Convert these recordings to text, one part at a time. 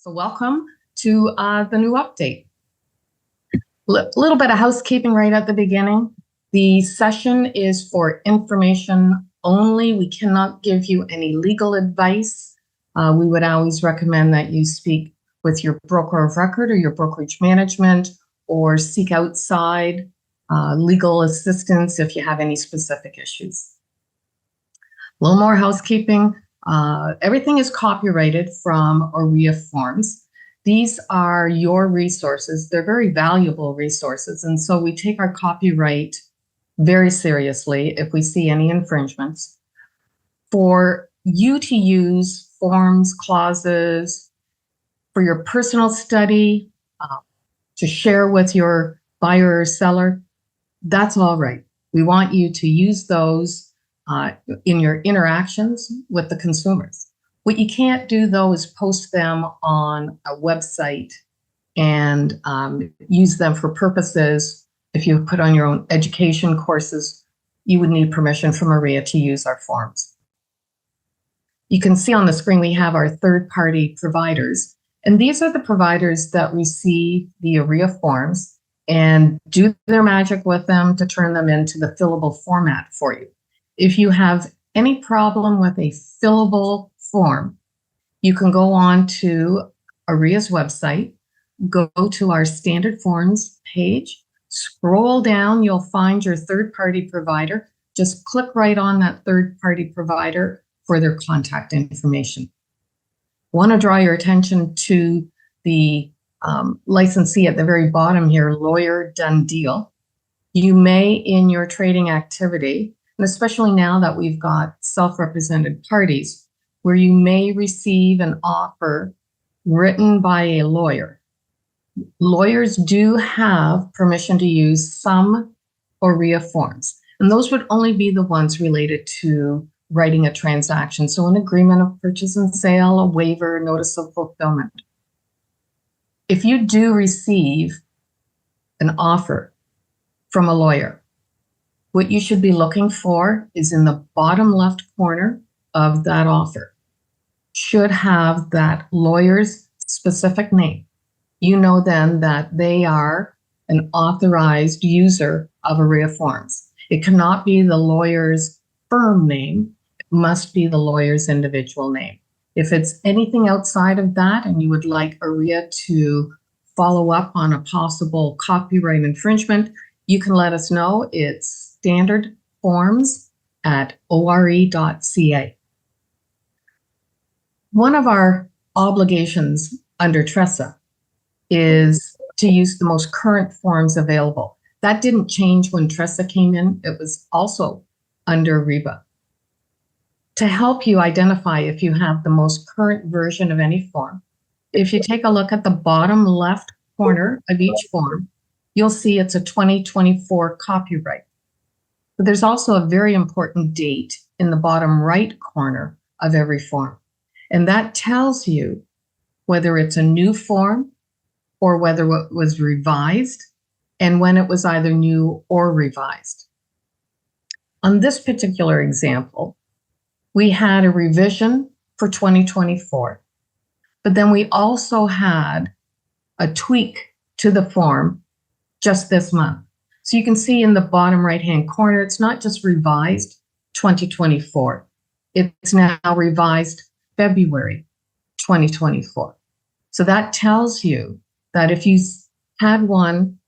So welcome to the new update. Little bit of housekeeping right at the beginning. The session is for information only. We cannot give you any legal advice. We would always recommend that you speak with your broker of record or your brokerage management, or seek outside legal assistance if you have any specific issues. A little more housekeeping. Everything is copyrighted from OREA forms. These are your resources. They're very valuable resources. And so we take our copyright very seriously if we see any infringements. For you to use forms, clauses, for your personal study, to share with your buyer or seller, that's all right. We want you to use those in your interactions with the consumers. What you can't do, though, is post them on a website and use them for purposes. If you put on your own education courses, you would need permission from OREA to use our forms. You can see on the screen we have our third-party providers, and these are the providers that receive the OREA forms and do their magic with them to turn them into the fillable format for you. If you have any problem with a fillable form, you can go on to OREA's website, go to our standard forms page, scroll down, you'll find your third-party provider. Just click right on that third-party provider for their contact information. Want to draw your attention to the licensee at the very bottom here, Lawyer Done Deal. You may, in your trading activity, and especially now that we've got self-represented parties, where you may receive an offer written by a lawyer. Lawyers do have permission to use some OREA forms, and those would only be the ones related to writing a transaction. So an agreement of purchase and sale, a waiver, notice of fulfillment. If you do receive an offer from a lawyer, what you should be looking for is in the bottom left corner of that offer. Should have that lawyer's specific name. You know then that they are an authorized user of OREA forms. It cannot be the lawyer's firm name. It must be the lawyer's individual name. If it's anything outside of that and you would like OREA to follow up on a possible copyright infringement, you can let us know. It's standardforms@ore.ca. One of our obligations under TRESA is to use the most current forms available. That didn't change when TRESA came in. It was also under REBA. To help you identify if you have the most current version of any form, if you take a look at the bottom left corner of each form, you'll see it's a 2024 copyright. But there's also a very important date in the bottom right corner of every form. And that tells you whether it's a new form or whether it was revised and when it was either new or revised. On this particular example, we had a revision for 2024, but then we also had a tweak to the form just this month. So you can see in the bottom right-hand corner, it's not just revised 2024. It's now revised February 2024. So that tells you that if you had one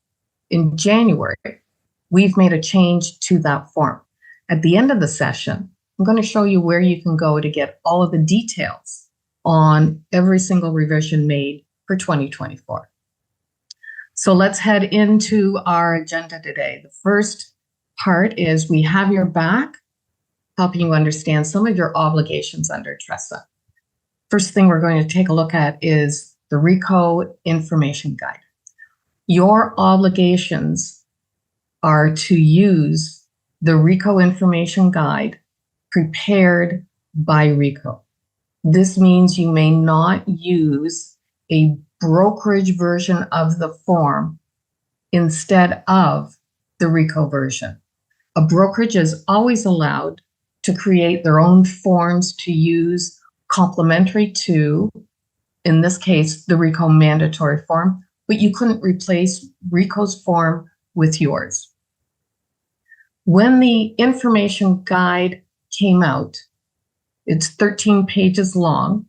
in January, we've made a change to that form. At the end of the session, I'm going to show you where you can go to get all of the details on every single revision made for 2024. So let's head into our agenda today. The first part is we have your back, helping you understand some of your obligations under TRESA. First thing we're going to take a look at is the RECO Information Guide. Your obligations are to use the RECO Information Guide prepared by RECO. This means you may not use a brokerage version of the form instead of the RECO version. A brokerage is always allowed to create their own forms to use complementary to in this case, the RICO mandatory form, but you couldn't replace RICO's form with yours. When the information guide came out, it's 13 pages long.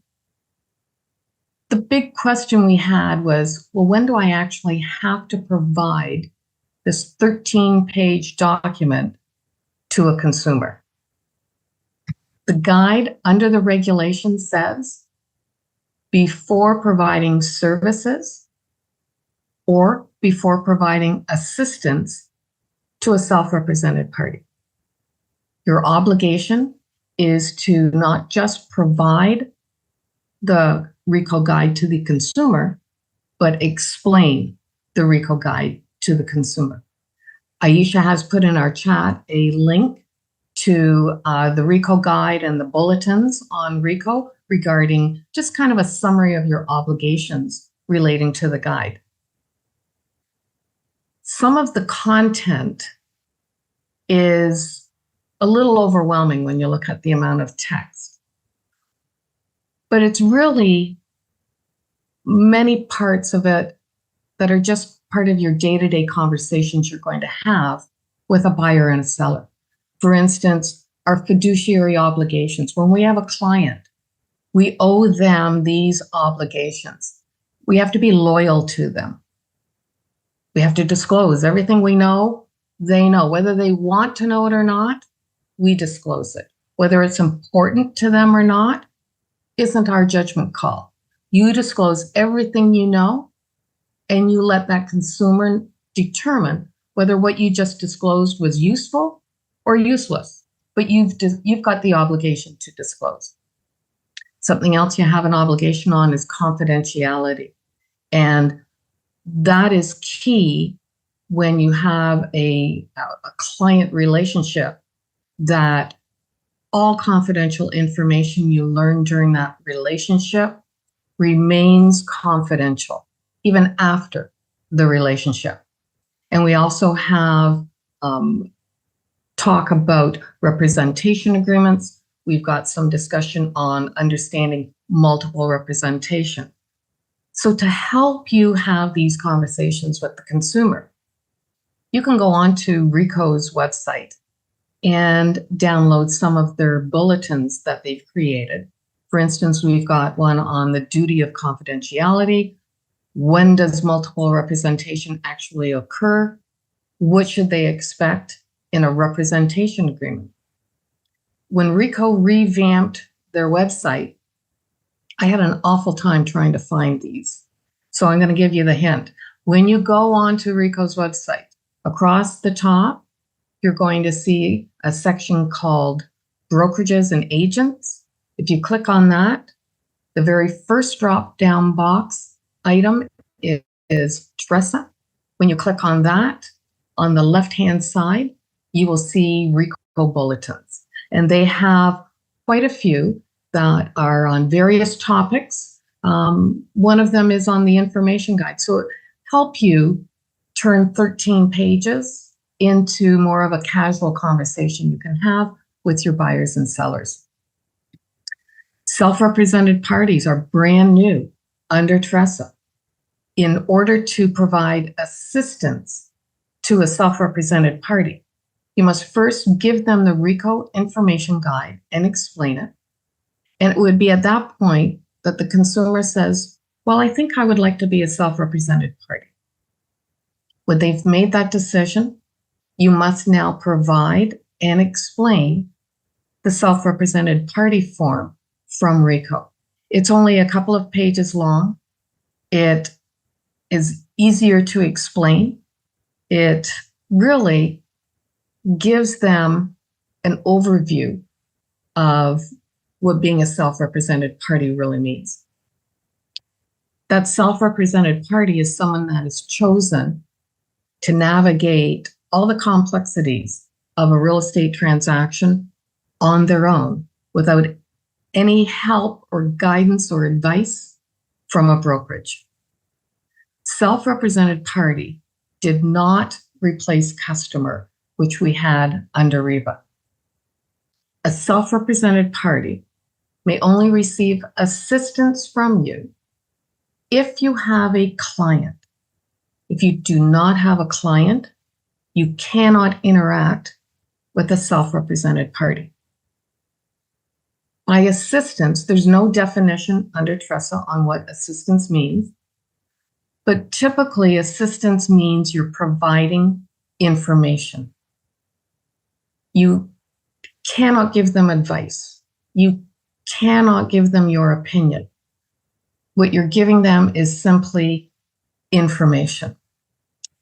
The big question we had was, well, when do I actually have to provide this 13-page document to a consumer? The guide under the regulation says before providing services or before providing assistance to a self-represented party. Your obligation is to not just provide the RICO guide to the consumer, but explain the RICO guide to the consumer. Aisha has put in our chat a link to the RICO guide and the bulletins on RICO regarding just kind of a summary of your obligations relating to the guide. Some of the content is a little overwhelming when you look at the amount of text, but it's really many parts of it that are just part of your day-to-day conversations you're going to have with a buyer and a seller. For instance, our fiduciary obligations. When we have a client, we owe them these obligations. We have to be loyal to them. We have to disclose everything we know, they know. Whether they want to know it or not, we disclose it. Whether it's important to them or not isn't our judgment call. You disclose everything you know, and you let that consumer determine whether what you just disclosed was useful or useless, but you've got the obligation to disclose. Something else you have an obligation on is confidentiality. And that is key when you have a client relationship, that all confidential information you learn during that relationship remains confidential, even after the relationship. And we also have talk about representation agreements. We've got some discussion on understanding multiple representation. So to help you have these conversations with the consumer, you can go on to RICO's website and download some of their bulletins that they've created. For instance, we've got one on the duty of confidentiality. When does multiple representation actually occur? What should they expect in a representation agreement? When RICO revamped their website, I had an awful time trying to find these. So I'm going to give you the hint. When you go onto RICO's website, across the top, you're going to see a section called Brokerages and Agents. If you click on that, the very first drop-down box item is TRESA. When you click on that, on the left-hand side, you will see RICO bulletins. And they have quite a few that are on various topics. One of them is on the information guide. So it helps you turn 13 pages into more of a casual conversation you can have with your buyers and sellers. Self-represented parties are brand new under TRESA. In order to provide assistance to a self-represented party, you must first give them the RICO information guide and explain it. And it would be at that point that the consumer says, well, I think I would like to be a self-represented party. When they've made that decision, you must now provide and explain the self-represented party form from RICO. It's only a couple of pages long. It is easier to explain. It really gives them an overview of what being a self-represented party really means. That self-represented party is someone that is chosen to navigate all the complexities of a real estate transaction on their own without any help or guidance or advice from a brokerage. Self-represented party did not replace customer, which we had under REBA. A self-represented party may only receive assistance from you if you have a client. If you do not have a client, you cannot interact with a self-represented party. By assistance, there's no definition under TRESA on what assistance means, but typically assistance means you're providing information. You cannot give them advice. You cannot give them your opinion. What you're giving them is simply information.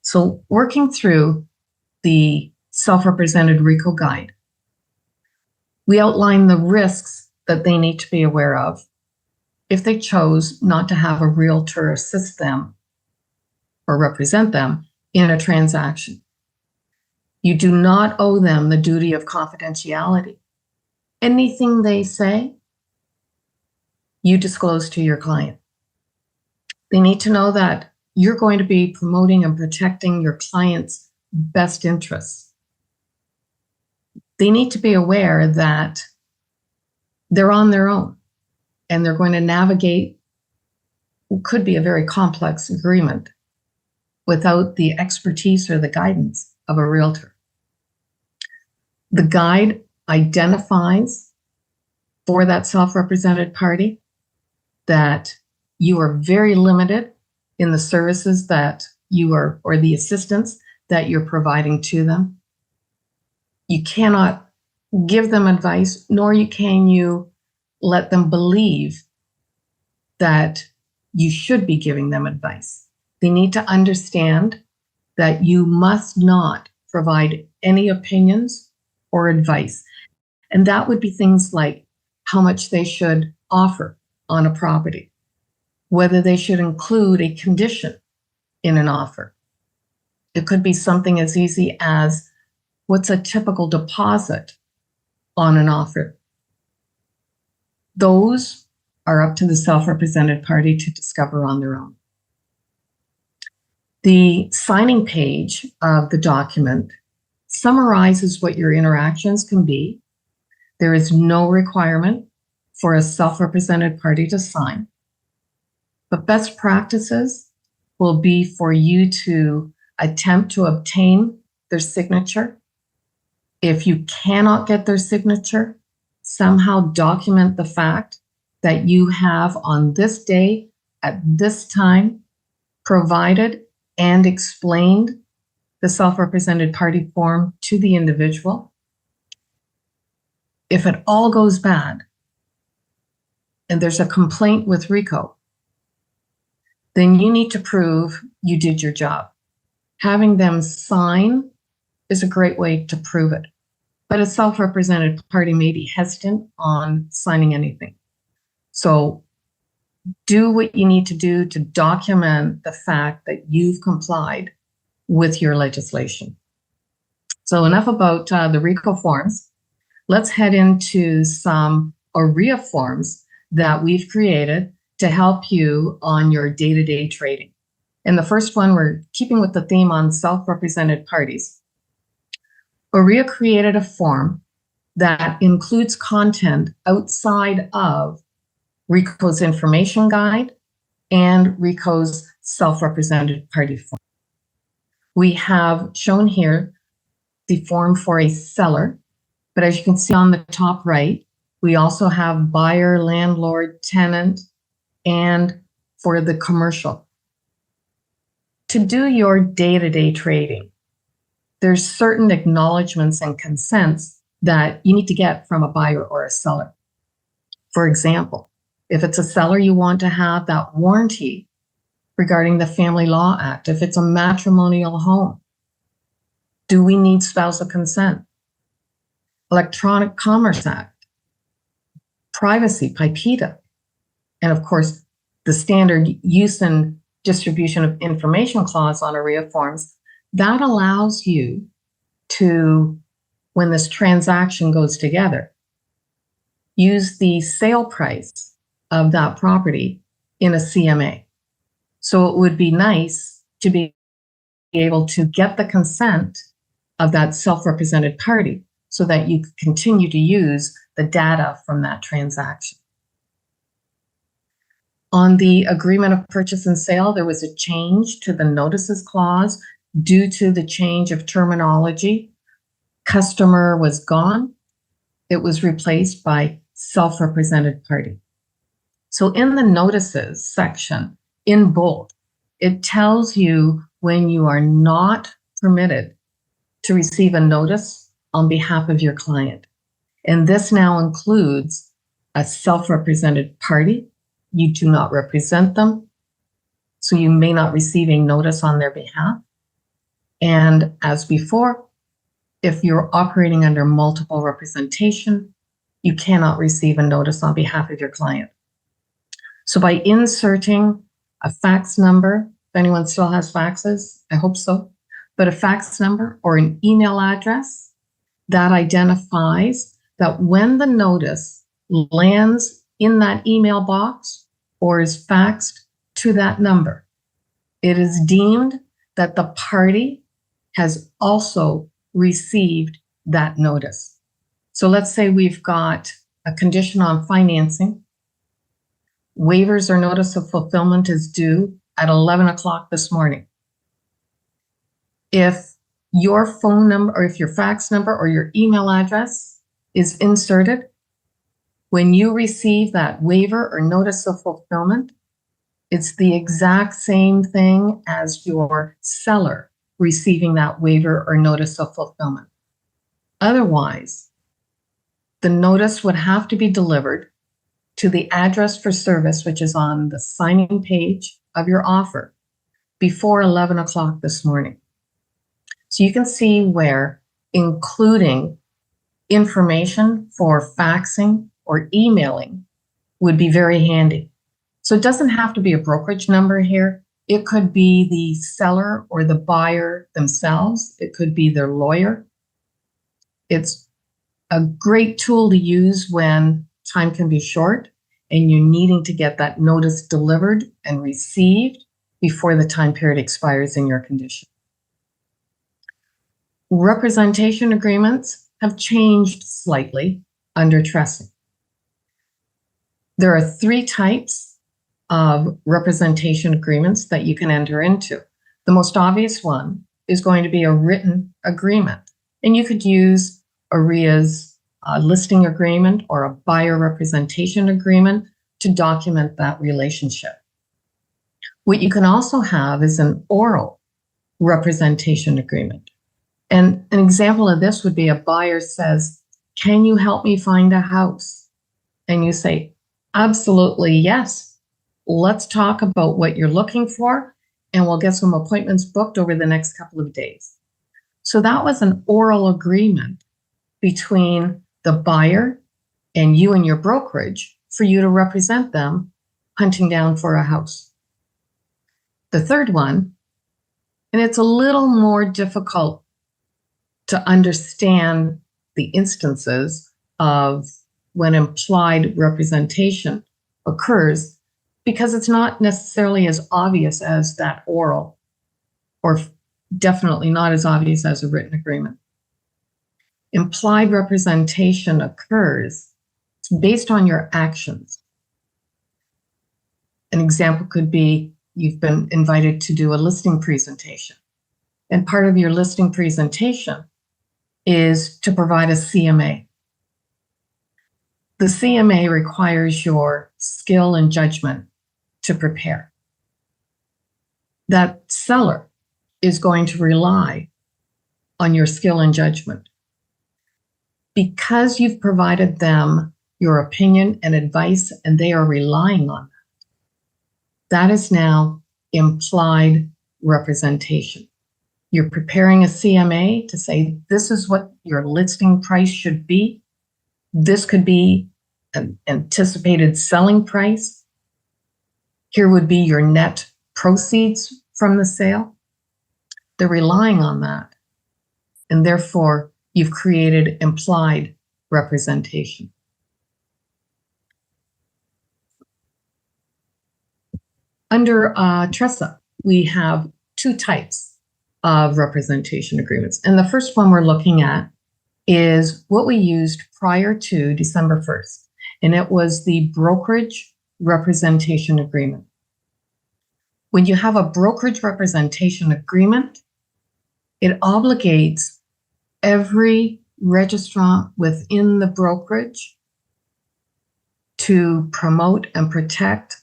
So working through the self-represented RECO guide, we outline the risks that they need to be aware of if they chose not to have a realtor assist them or represent them in a transaction. You do not owe them the duty of confidentiality. Anything they say, you disclose to your client. They need to know that you're going to be promoting and protecting your client's best interests. They need to be aware that they're on their own and they're going to navigate what could be a very complex agreement without the expertise or the guidance of a realtor. The guide identifies for that self-represented party that you are very limited in the services that you are, or the assistance that you're providing to them. You cannot give them advice, nor can you let them believe that you should be giving them advice. They need to understand that you must not provide any opinions or advice. And that would be things like how much they should offer on a property, whether they should include a condition in an offer. It could be something as easy as what's a typical deposit on an offer. Those are up to the self-represented party to discover on their own. The signing page of the document summarizes what your interactions can be. There is no requirement for a self-represented party to sign, but best practices will be for you to attempt to obtain their signature. If you cannot get their signature, somehow document the fact that you have on this day, at this time, provided and explained the self-represented party form to the individual. If it all goes bad and there's a complaint with RECO, then you need to prove you did your job. Having them sign is a great way to prove it, but a self-represented party may be hesitant on signing anything. So do what you need to do to document the fact that you've complied with your legislation. So enough about the RECO forms. Let's head into some OREA forms that we've created to help you on your day-to-day trading. In the first one, we're keeping with the theme on self-represented parties. OREA created a form that includes content outside of RECO's information guide and RECO's self-represented party form. We have shown here the form for a seller, but as you can see on the top right, we also have buyer, landlord, tenant, and for the commercial. To do your day-to-day trading, there's certain acknowledgements and consents that you need to get from a buyer or a seller. For example, if it's a seller, you want to have that warranty regarding the Family Law Act. If it's a matrimonial home, do we need spousal consent? Electronic Commerce Act, privacy, PIPEDA, and of course, the standard use and distribution of information clause on OREA forms. That allows you to, when this transaction goes together, use the sale price of that property in a CMA. So it would be nice to be able to get the consent of that self-represented party so that you could continue to use the data from that transaction. On the agreement of purchase and sale, there was a change to the notices clause due to the change of terminology. Customer was gone. It was replaced by self-represented party. So in the notices section, in bold, it tells you when you are not permitted to receive a notice on behalf of your client. And this now includes a self-represented party. You do not represent them, so you may not receive a notice on their behalf. And as before, if you're operating under multiple representation, you cannot receive a notice on behalf of your client. So by inserting a fax number, if anyone still has faxes, I hope so, but a fax number or an email address, that identifies that when the notice lands in that email box or is faxed to that number, it is deemed that the party has also received that notice. So let's say we've got a condition on financing. Waivers or notice of fulfillment is due at 11 o'clock this morning. If your phone number or if your fax number or your email address is inserted, when you receive that waiver or notice of fulfillment, it's the exact same thing as your seller receiving that waiver or notice of fulfillment. Otherwise, the notice would have to be delivered to the address for service, which is on the signing page of your offer, before 11 o'clock this morning. So you can see where including information for faxing or emailing would be very handy. So it doesn't have to be a brokerage number here. It could be the seller or the buyer themselves. It could be their lawyer. It's a great tool to use when time can be short and you're needing to get that notice delivered and received before the time period expires in your condition. Representation agreements have changed slightly under TRESA. There are 3 types of representation agreements that you can enter into. The most obvious one is going to be a written agreement, and you could use OREA's listing agreement or a buyer representation agreement to document that relationship. What you can also have is an oral representation agreement. And an example of this would be a buyer says, "Can you help me find a house?" And you say, "Absolutely, yes. Let's talk about what you're looking for, and we'll get some appointments booked over the next couple of days." So that was an oral agreement between the buyer and you and your brokerage for you to represent them hunting down for a house. The third one, and it's a little more difficult to understand the instances of when implied representation occurs, because it's not necessarily as obvious as that oral, or definitely not as obvious as a written agreement. Implied representation occurs based on your actions. An example could be you've been invited to do a listing presentation, and part of your listing presentation is to provide a CMA. The CMA requires your skill and judgment to prepare. That seller is going to rely on your skill and judgment. Because you've provided them your opinion and advice and they are relying on that, that is now implied representation. You're preparing a CMA to say, this is what your listing price should be. This could be an anticipated selling price. Here would be your net proceeds from the sale. They're relying on that. And therefore, you've created implied representation. Under TRESA, we have 2 types of representation agreements. And the first one we're looking at is what we used prior to December 1st. And it was the brokerage representation agreement. When you have a brokerage representation agreement, it obligates every registrant within the brokerage to promote and protect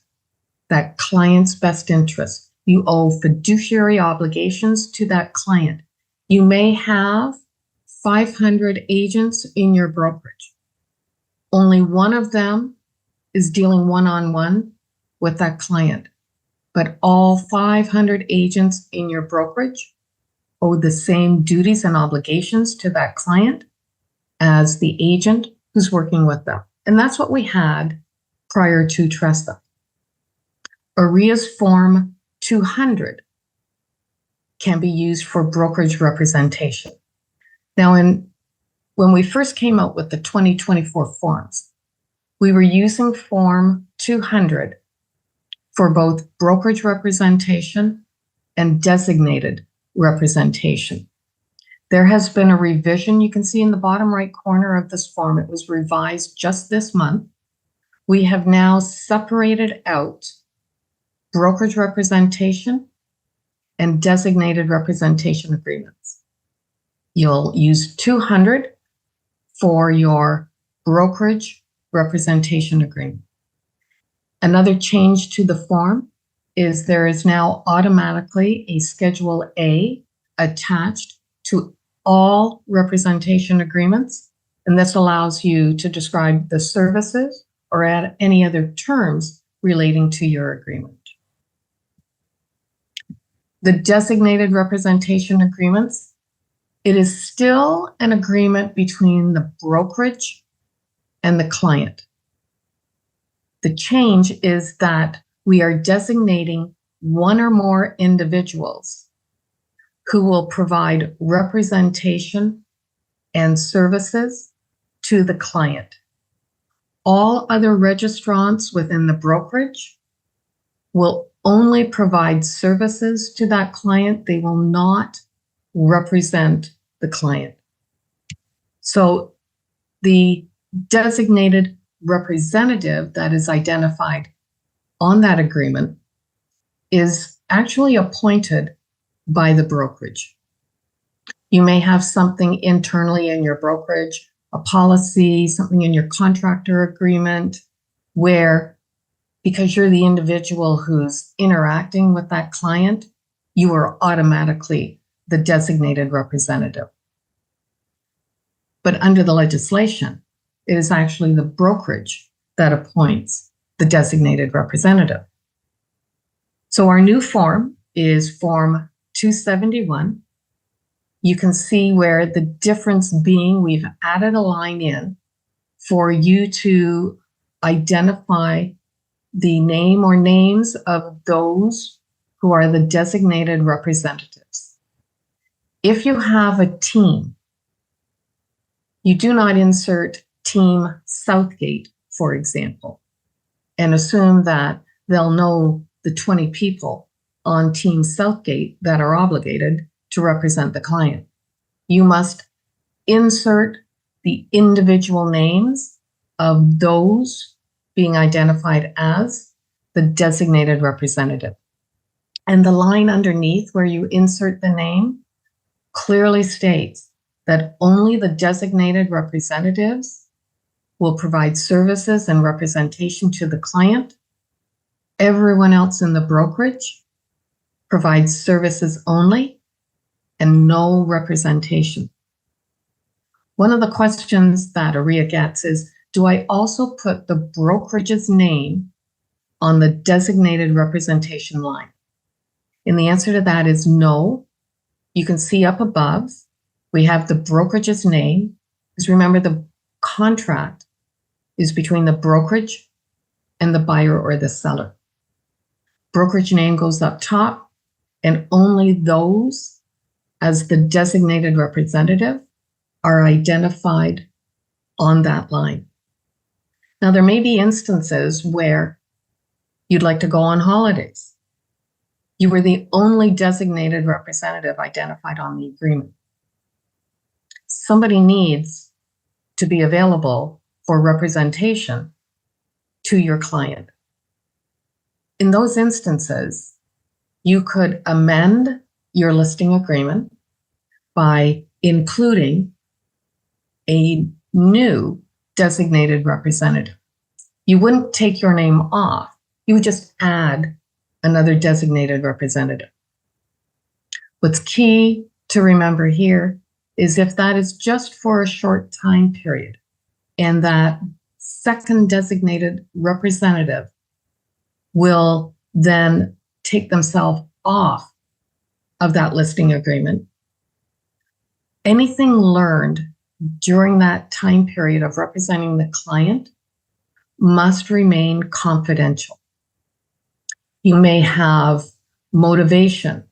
that client's best interest. You owe fiduciary obligations to that client. You may have 500 agents in your brokerage. Only one of them is dealing one-on-one with that client, but all 500 agents in your brokerage owe the same duties and obligations to that client as the agent who's working with them. And that's what we had prior to TRESA. OREA's Form 200 can be used for brokerage representation. Now, when we first came out with the 2024 forms, we were using Form 200 for both brokerage representation and designated representation. There has been a revision. You can see in the bottom right corner of this form, it was revised just this month. We have now separated out brokerage representation and designated representation agreements. You'll use 200 for your brokerage representation agreement. Another change to the form is there is now automatically a Schedule A attached to all representation agreements, and this allows you to describe the services or add any other terms relating to your agreement. The designated representation agreements, it is still an agreement between the brokerage and the client. The change is that we are designating one or more individuals who will provide representation and services to the client. All other registrants within the brokerage will only provide services to that client. They will not represent the client. So the designated representative that is identified on that agreement is actually appointed by the brokerage. You may have something internally in your brokerage, a policy, something in your contractor agreement, where because you're the individual who's interacting with that client, you are automatically the designated representative. But under the legislation, it is actually the brokerage that appoints the designated representative. So our new form is Form 271. You can see where the difference being we've added a line in for you to identify the name or names of those who are the designated representatives. If you have a team, you do not insert Team Southgate, for example, and assume that they'll know the 20 people on Team Southgate that are obligated to represent the client. You must insert the individual names of those being identified as the designated representative. And the line underneath where you insert the name clearly states that only the designated representatives will provide services and representation to the client. Everyone else in the brokerage provides services only and no representation. One of the questions that OREA gets is, do I also put the brokerage's name on the designated representation line? And the answer to that is no. You can see up above, we have the brokerage's name, because remember the contract is between the brokerage and the buyer or the seller. Brokerage name goes up top, and only those as the designated representative are identified on that line. Now, there may be instances where you'd like to go on holidays. You were the only designated representative identified on the agreement. Somebody needs to be available for representation to your client. In those instances, you could amend your listing agreement by including a new designated representative. You wouldn't take your name off. You would just add another designated representative. What's key to remember here is if that is just for a short time period and that second designated representative will then take themselves off of that listing agreement, anything learned during that time period of representing the client must remain confidential. You may have motivation.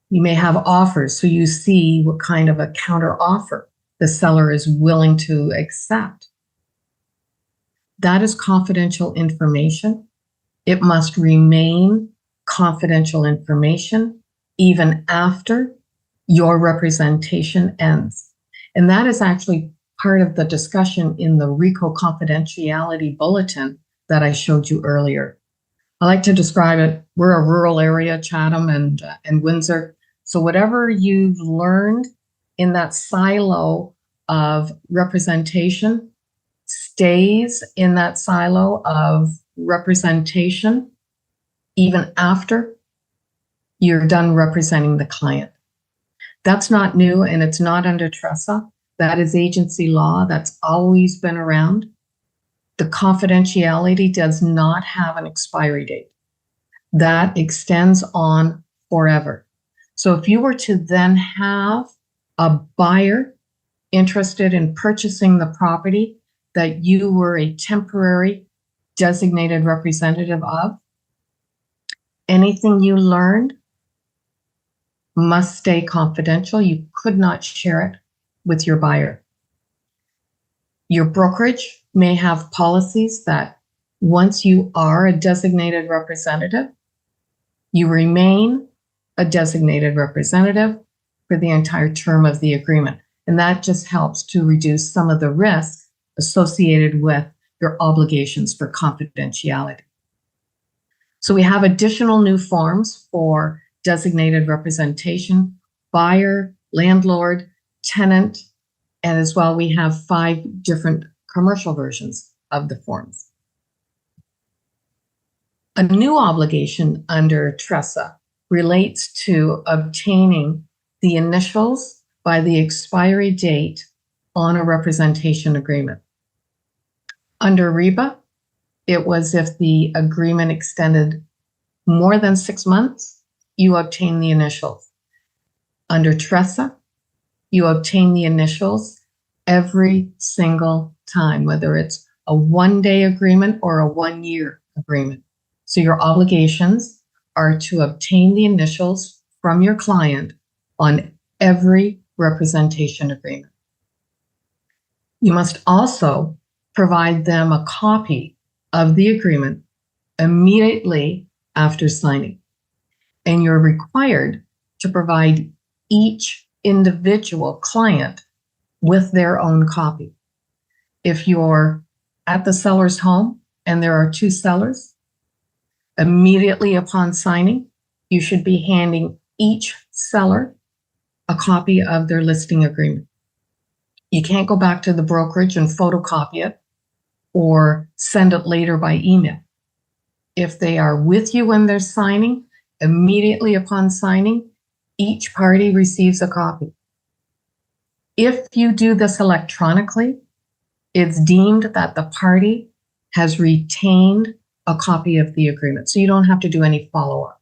You may have offers, so you see what kind of a counter offer the seller is willing to accept. That is confidential information. It must remain confidential information even after your representation ends. And that is actually part of the discussion in the RECO confidentiality bulletin that I showed you earlier. I like to describe it, we're a rural area, Chatham and Windsor. So whatever you've learned in that silo of representation stays in that silo of representation even after you're done representing the client. That's not new, and it's not under TRESA. That is agency law. That's always been around. The confidentiality does not have an expiry date. That extends on forever. So if you were to then have a buyer interested in purchasing the property that you were a temporary designated representative of, anything you learned must stay confidential. You could not share it with your buyer. Your brokerage may have policies that once you are a designated representative, you remain a designated representative for the entire term of the agreement. And that just helps to reduce some of the risk associated with your obligations for confidentiality. So we have additional new forms for designated representation, buyer, landlord, tenant, and as well we have 5 different commercial versions of the forms. A new obligation under TRESA relates to obtaining the initials by the expiry date on a representation agreement. Under REBA, it was if the agreement extended more than 6 months, you obtain the initials. Under TRESA, you obtain the initials every single time, whether it's a 1-day agreement or a 1-year agreement. So your obligations are to obtain the initials from your client on every representation agreement. You must also provide them a copy of the agreement immediately after signing. And you're required to provide each individual client with their own copy. If you're at the seller's home and there are 2 sellers, immediately upon signing, you should be handing each seller a copy of their listing agreement. You can't go back to the brokerage and photocopy it or send it later by email. If they are with you when they're signing, immediately upon signing, each party receives a copy. If you do this electronically, it's deemed that the party has retained a copy of the agreement, so you don't have to do any follow-up.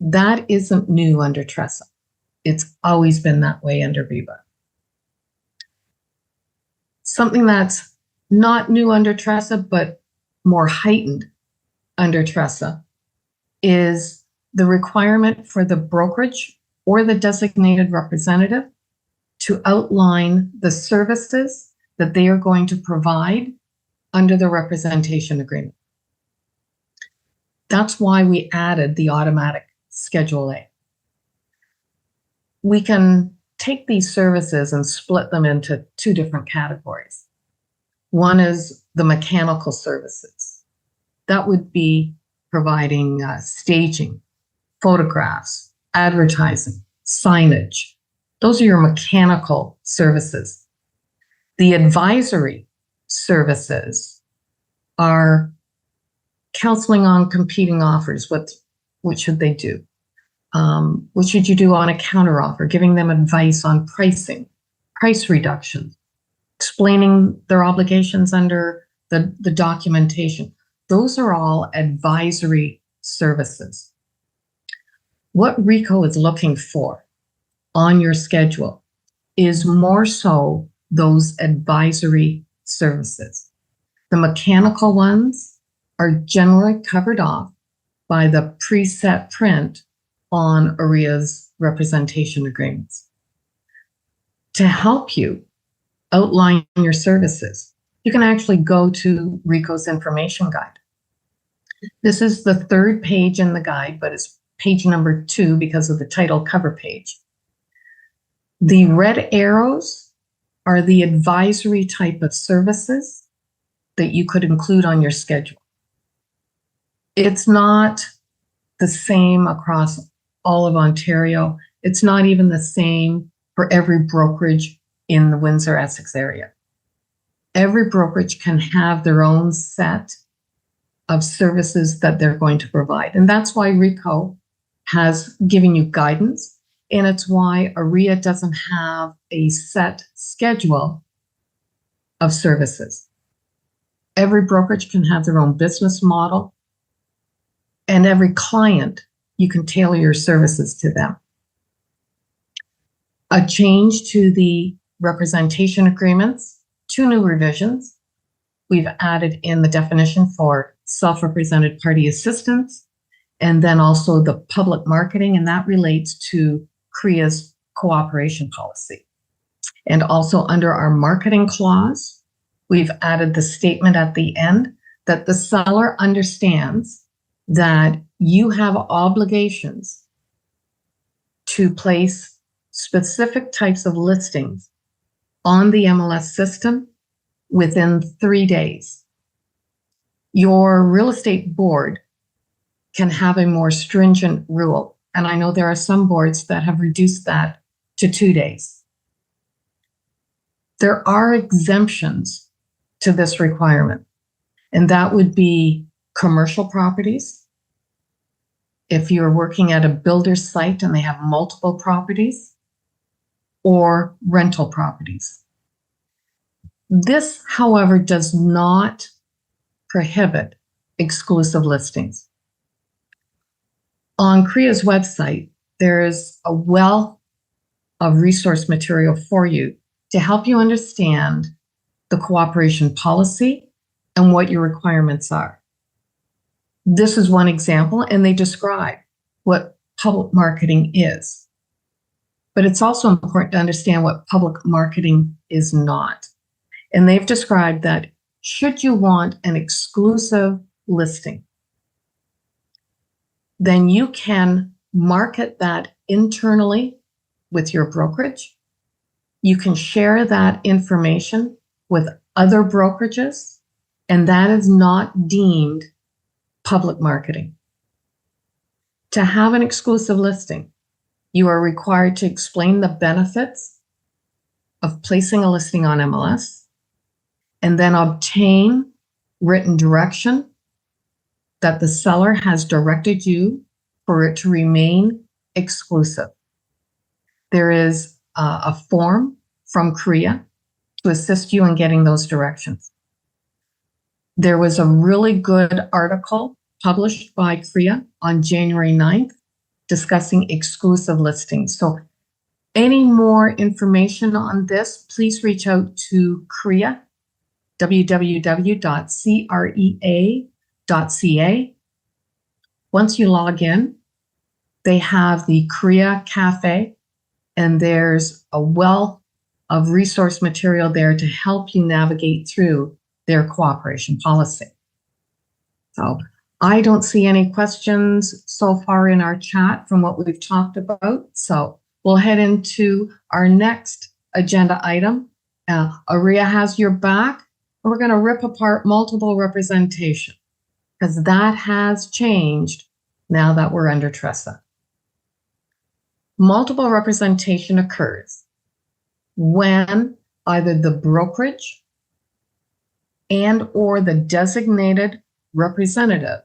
That isn't new under TRESA. It's always been that way under REBA. Something that's not new under TRESA, but more heightened under TRESA is the requirement for the brokerage or the designated representative to outline the services that they are going to provide under the representation agreement. That's why we added the automatic Schedule A. We can take these services and split them into 2 different categories. One is the mechanical services. That would be providing staging, photographs, advertising, signage. Those are your mechanical services. The advisory services are counseling on competing offers. What should they do? What should you do on a counteroffer? Giving them advice on pricing, price reductions, explaining their obligations under the documentation. Those are all advisory services. What RECO is looking for on your schedule is more so those advisory services. The mechanical ones are generally covered off by the preset print on OREA's representation agreements. To help you outline your services, you can actually go to RECO's information guide. This is the third page in the guide, but it's page number 2 because of the title cover page. The red arrows are the advisory type of services that you could include on your schedule. It's not the same across all of Ontario. It's not even the same for every brokerage in the Windsor-Essex area. Every brokerage can have their own set of services that they're going to provide. And that's why RECO has given you guidance, and it's why OREA doesn't have a set schedule of services. Every brokerage can have their own business model, and every client, you can tailor your services to them. A change to the representation agreements, 2 new revisions. We've added in the definition for self-represented party assistance, and then also the public marketing, and that relates to CREA's cooperation policy. And also under our marketing clause, we've added the statement at the end that the seller understands that you have obligations to place specific types of listings on the MLS system within 3 days. Your real estate board can have a more stringent rule, and I know there are some boards that have reduced that to 2 days. There are exemptions to this requirement, and that would be commercial properties. If you're working at a builder's site and they have multiple properties, or rental properties. This, however, does not prohibit exclusive listings. On CREA's website, there is a wealth of resource material for you to help you understand the cooperation policy and what your requirements are. This is one example, and they describe what public marketing is. But it's also important to understand what public marketing is not. And they've described that should you want an exclusive listing, then you can market that internally with your brokerage. You can share that information with other brokerages, and that is not deemed public marketing. To have an exclusive listing, you are required to explain the benefits of placing a listing on MLS and then obtain written direction that the seller has directed you for it to remain exclusive. There is a form from CREA to assist you in getting those directions. There was a really good article published by CREA on January 9th discussing exclusive listings. So any more information on this, please reach out to CREA, www.crea.ca. Once you log in, they have the CREA Cafe, and there's a wealth of resource material there to help you navigate through their cooperation policy. So I don't see any questions so far in our chat from what we've talked about. So we'll head into our next agenda item. OREA has your back. We're going to rip apart multiple representation. because that has changed now that we're under TRESA. Multiple representation occurs when either the brokerage and or the designated representative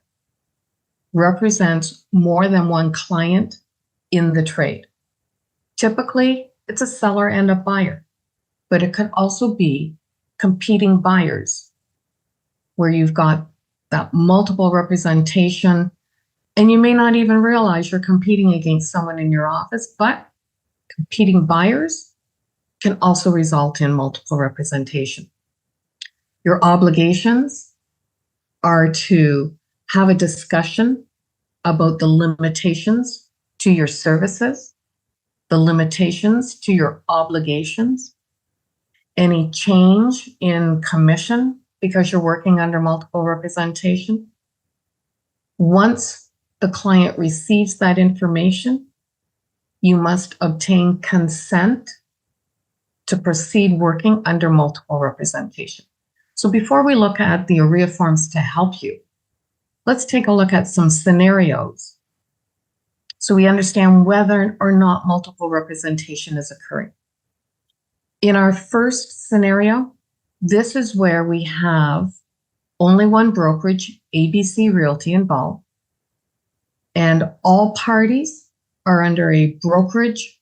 represents more than one client in the trade. Typically, it's a seller and a buyer, but it could also be competing buyers where you've got that multiple representation, and you may not even realize you're competing against someone in your office, but competing buyers can also result in multiple representation. Your obligations are to have a discussion about the limitations to your services, the limitations to your obligations, any change in commission because you're working under multiple representation. Once the client receives that information, you must obtain consent to proceed working under multiple representation. So before we look at the OREA forms to help you, let's take a look at some scenarios so we understand whether or not multiple representation is occurring. In our first scenario, this is where we have only one brokerage, ABC Realty, involved, and all parties are under a brokerage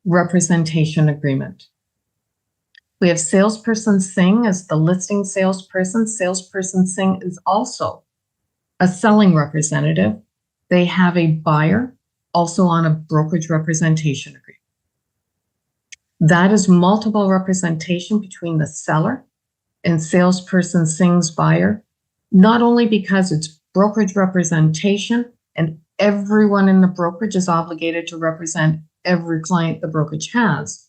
representation agreement. We have salesperson Singh as the listing salesperson. Salesperson Singh is also a selling representative. They have a buyer also on a brokerage representation agreement. That is multiple representation between the seller and salesperson Singh's buyer, not only because it's brokerage representation and everyone in the brokerage is obligated to represent every client the brokerage has,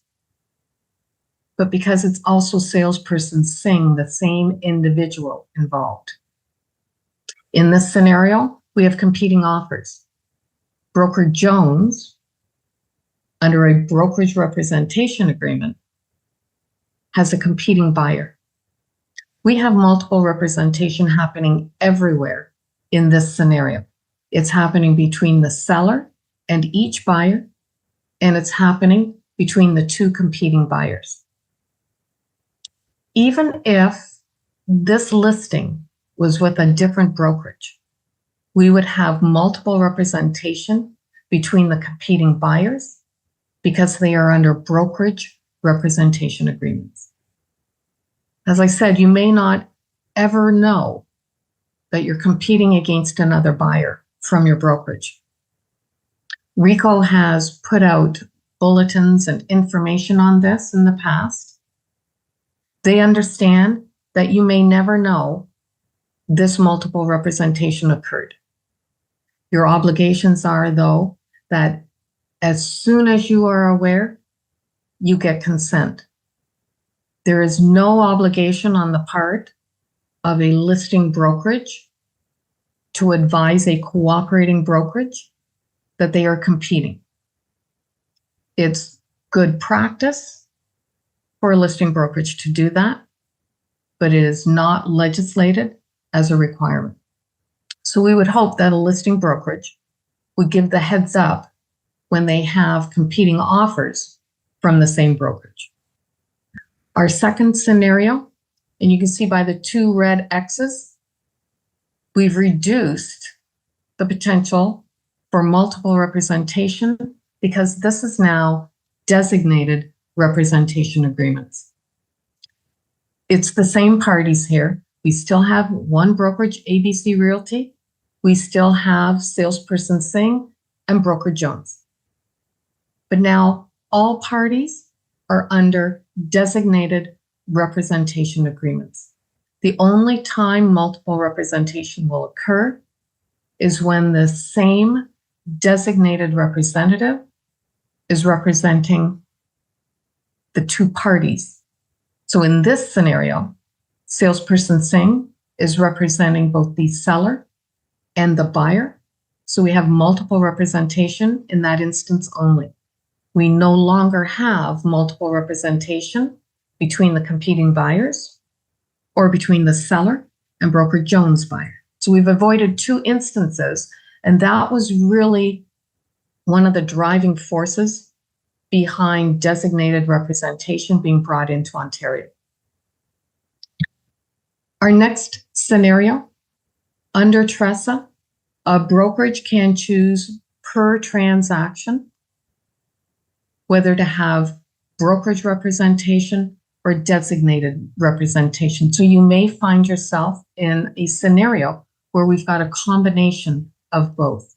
but because it's also salesperson Singh, the same individual involved. In this scenario, we have competing offers. Broker Jones, under a brokerage representation agreement, has a competing buyer. We have multiple representation happening everywhere in this scenario. It's happening between the seller and each buyer, and it's happening between the two competing buyers. Even if this listing was with a different brokerage, we would have multiple representation between the competing buyers because they are under brokerage representation agreements. As I said, you may not ever know that you're competing against another buyer from your brokerage. RICO has put out bulletins and information on this in the past. They understand that you may never know this multiple representation occurred. Your obligations are, though, that as soon as you are aware, you get consent. There is no obligation on the part of a listing brokerage to advise a cooperating brokerage that they are competing. It's good practice for a listing brokerage to do that, but it is not legislated as a requirement. So we would hope that a listing brokerage would give the heads up when they have competing offers from the same brokerage. Our second scenario, and you can see by the two red X's, we've reduced the potential for multiple representation because this is now designated representation agreements. It's the same parties here. We still have one brokerage, ABC Realty. We still have salesperson Singh and broker Jones. But now all parties are under designated representation agreements. The only time multiple representation will occur is when the same designated representative is representing the two parties. So in this scenario, salesperson Singh is representing both the seller and the buyer. So we have multiple representation in that instance only. We no longer have multiple representation between the competing buyers or between the seller and broker Jones buyer. So we've avoided 2 instances, and that was really one of the driving forces behind designated representation being brought into Ontario. Our next scenario, under TRESA, a brokerage can choose per transaction whether to have brokerage representation or designated representation. So you may find yourself in a scenario where we've got a combination of both.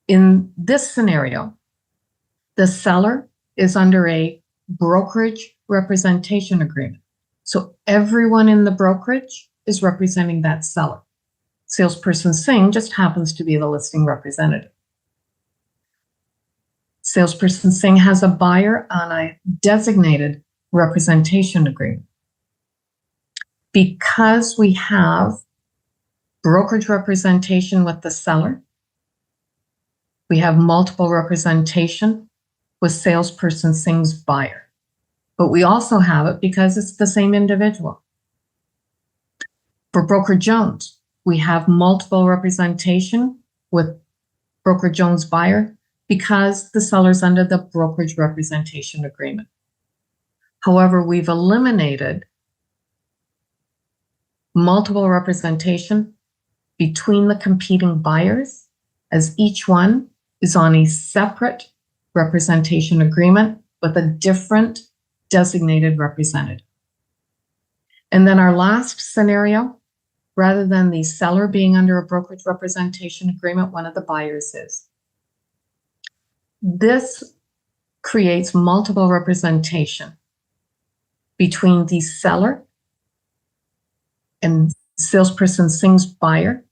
In this scenario, the seller is under a brokerage representation agreement. So everyone in the brokerage is representing that seller. Salesperson Singh just happens to be the listing representative. Salesperson Singh has a buyer on a designated representation agreement. Because we have brokerage representation with the seller, we have multiple representation with Salesperson Singh's buyer. But we also have it because it's the same individual. For Broker Jones, we have multiple representation with Broker Jones' buyer because the seller's under the brokerage representation agreement. However, we've eliminated multiple representation between the competing buyers, as each one is on a separate representation agreement with a different designated representative. And then our last scenario, rather than the seller being under a brokerage representation agreement, one of the buyers is. This creates multiple representation between the seller and Salesperson Singh's buyer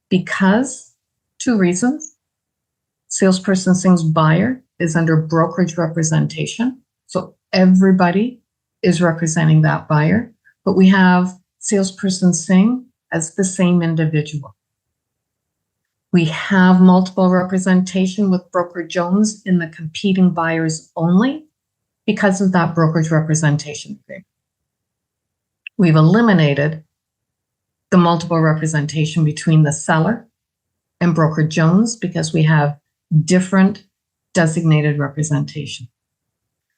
because 2 reasons. Salesperson Singh's buyer is under brokerage representation, so everybody is representing that buyer, but we have Salesperson Singh as the same individual. We have multiple representation with Broker Jones in the competing buyers only because of that brokerage representation agreement. We've eliminated the multiple representation between the seller and Broker Jones because we have different designated representation.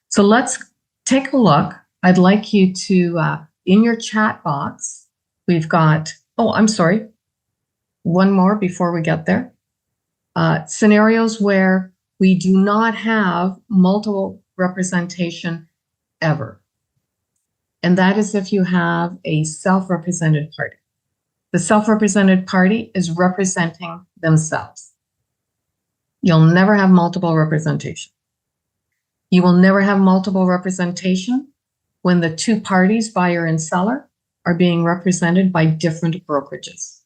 So let's take a look. I'd like you to, in your chat box, we've got, one more before we get there. Scenarios where we do not have multiple representation ever. And that is if you have a self-represented party. The self-represented party is representing themselves. You'll never have multiple representation. You will never have multiple representation when the 2 parties, buyer and seller, are being represented by different brokerages.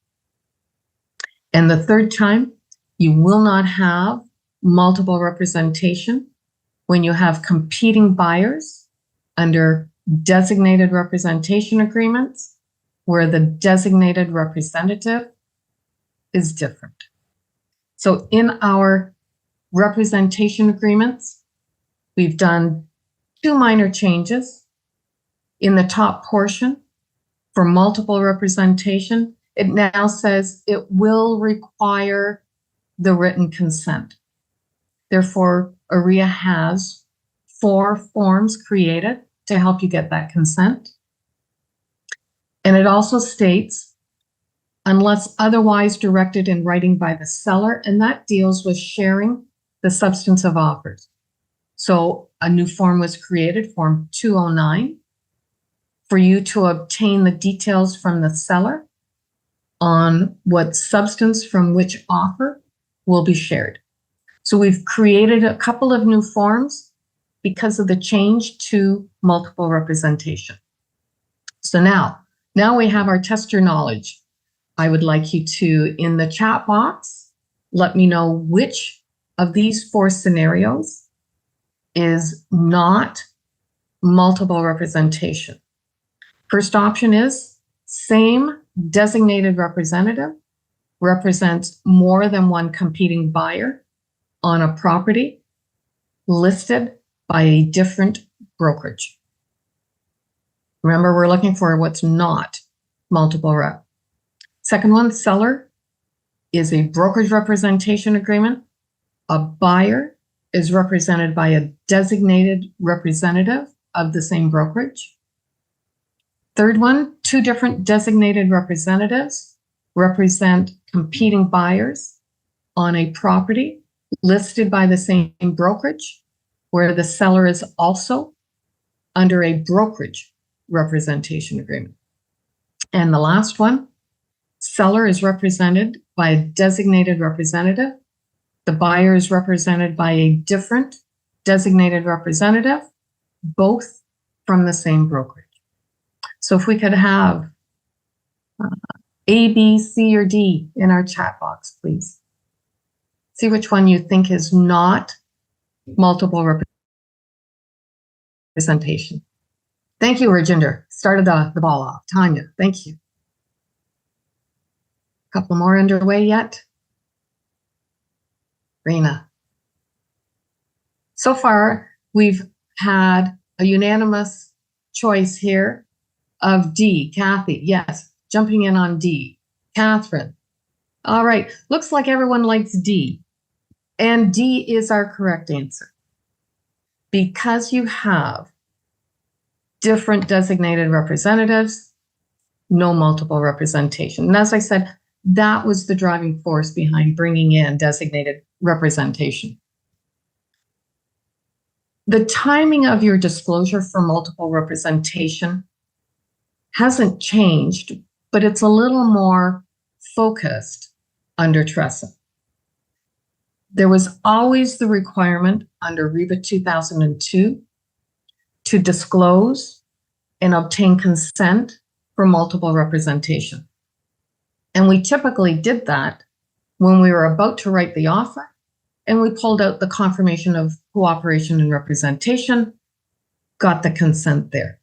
And the third time, you will not have multiple representation when you have competing buyers under designated representation agreements where the designated representative is different. So in our representation agreements, we've done 2 minor changes. In the top portion, for multiple representation, it now says it will require the written consent. Therefore, OREA has 4 forms created to help you get that consent. And it also states, unless otherwise directed in writing by the seller, and that deals with sharing the substance of offers. So a new form was created, Form 209, for you to obtain the details from the seller on what substance from which offer will be shared. So we've created a couple of new forms because of the change to multiple representation. So now we have our test your knowledge. I would like you to, in the chat box, let me know which of these 4 scenarios is not multiple representation. First option is same designated representative represents more than one competing buyer on a property listed by a different brokerage. Remember, we're looking for what's not multiple rep. Second one, seller is a brokerage representation agreement. A buyer is represented by a designated representative of the same brokerage. Third one, two different designated representatives represent competing buyers on a property listed by the same brokerage, where the seller is also under a brokerage representation agreement. And the last one, seller is represented by a designated representative. The buyer is represented by a different designated representative, both from the same brokerage. So if we could have A, B, C, or D in our chat box, please. See which one you think is not multiple representation. Thank you, Rajinder. Started the ball off. Tanya, thank you. A couple more underway yet. Reina. So far, we've had a unanimous choice here of D. Kathy, yes, jumping in on D. Catherine. All right, looks like everyone likes D. And D is our correct answer. Because you have different designated representatives, no multiple representation. And as I said, that was the driving force behind bringing in designated representation. The timing of your disclosure for multiple representation hasn't changed, but it's a little more focused under TRESA. There was always the requirement under REBA 2002 to disclose and obtain consent for multiple representation. And we typically did that when we were about to write the offer and we pulled out the confirmation of cooperation and representation, got the consent there.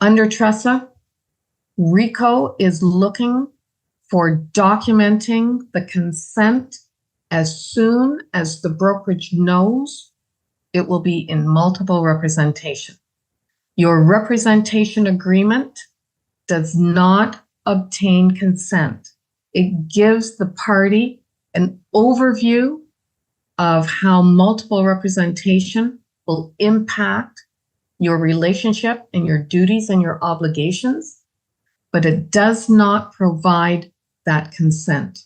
Under TRESA, RECO is looking for documenting the consent as soon as the brokerage knows it will be in multiple representation. Your representation agreement does not obtain consent. It gives the party an overview of how multiple representation will impact your relationship and your duties and your obligations, but it does not provide that consent.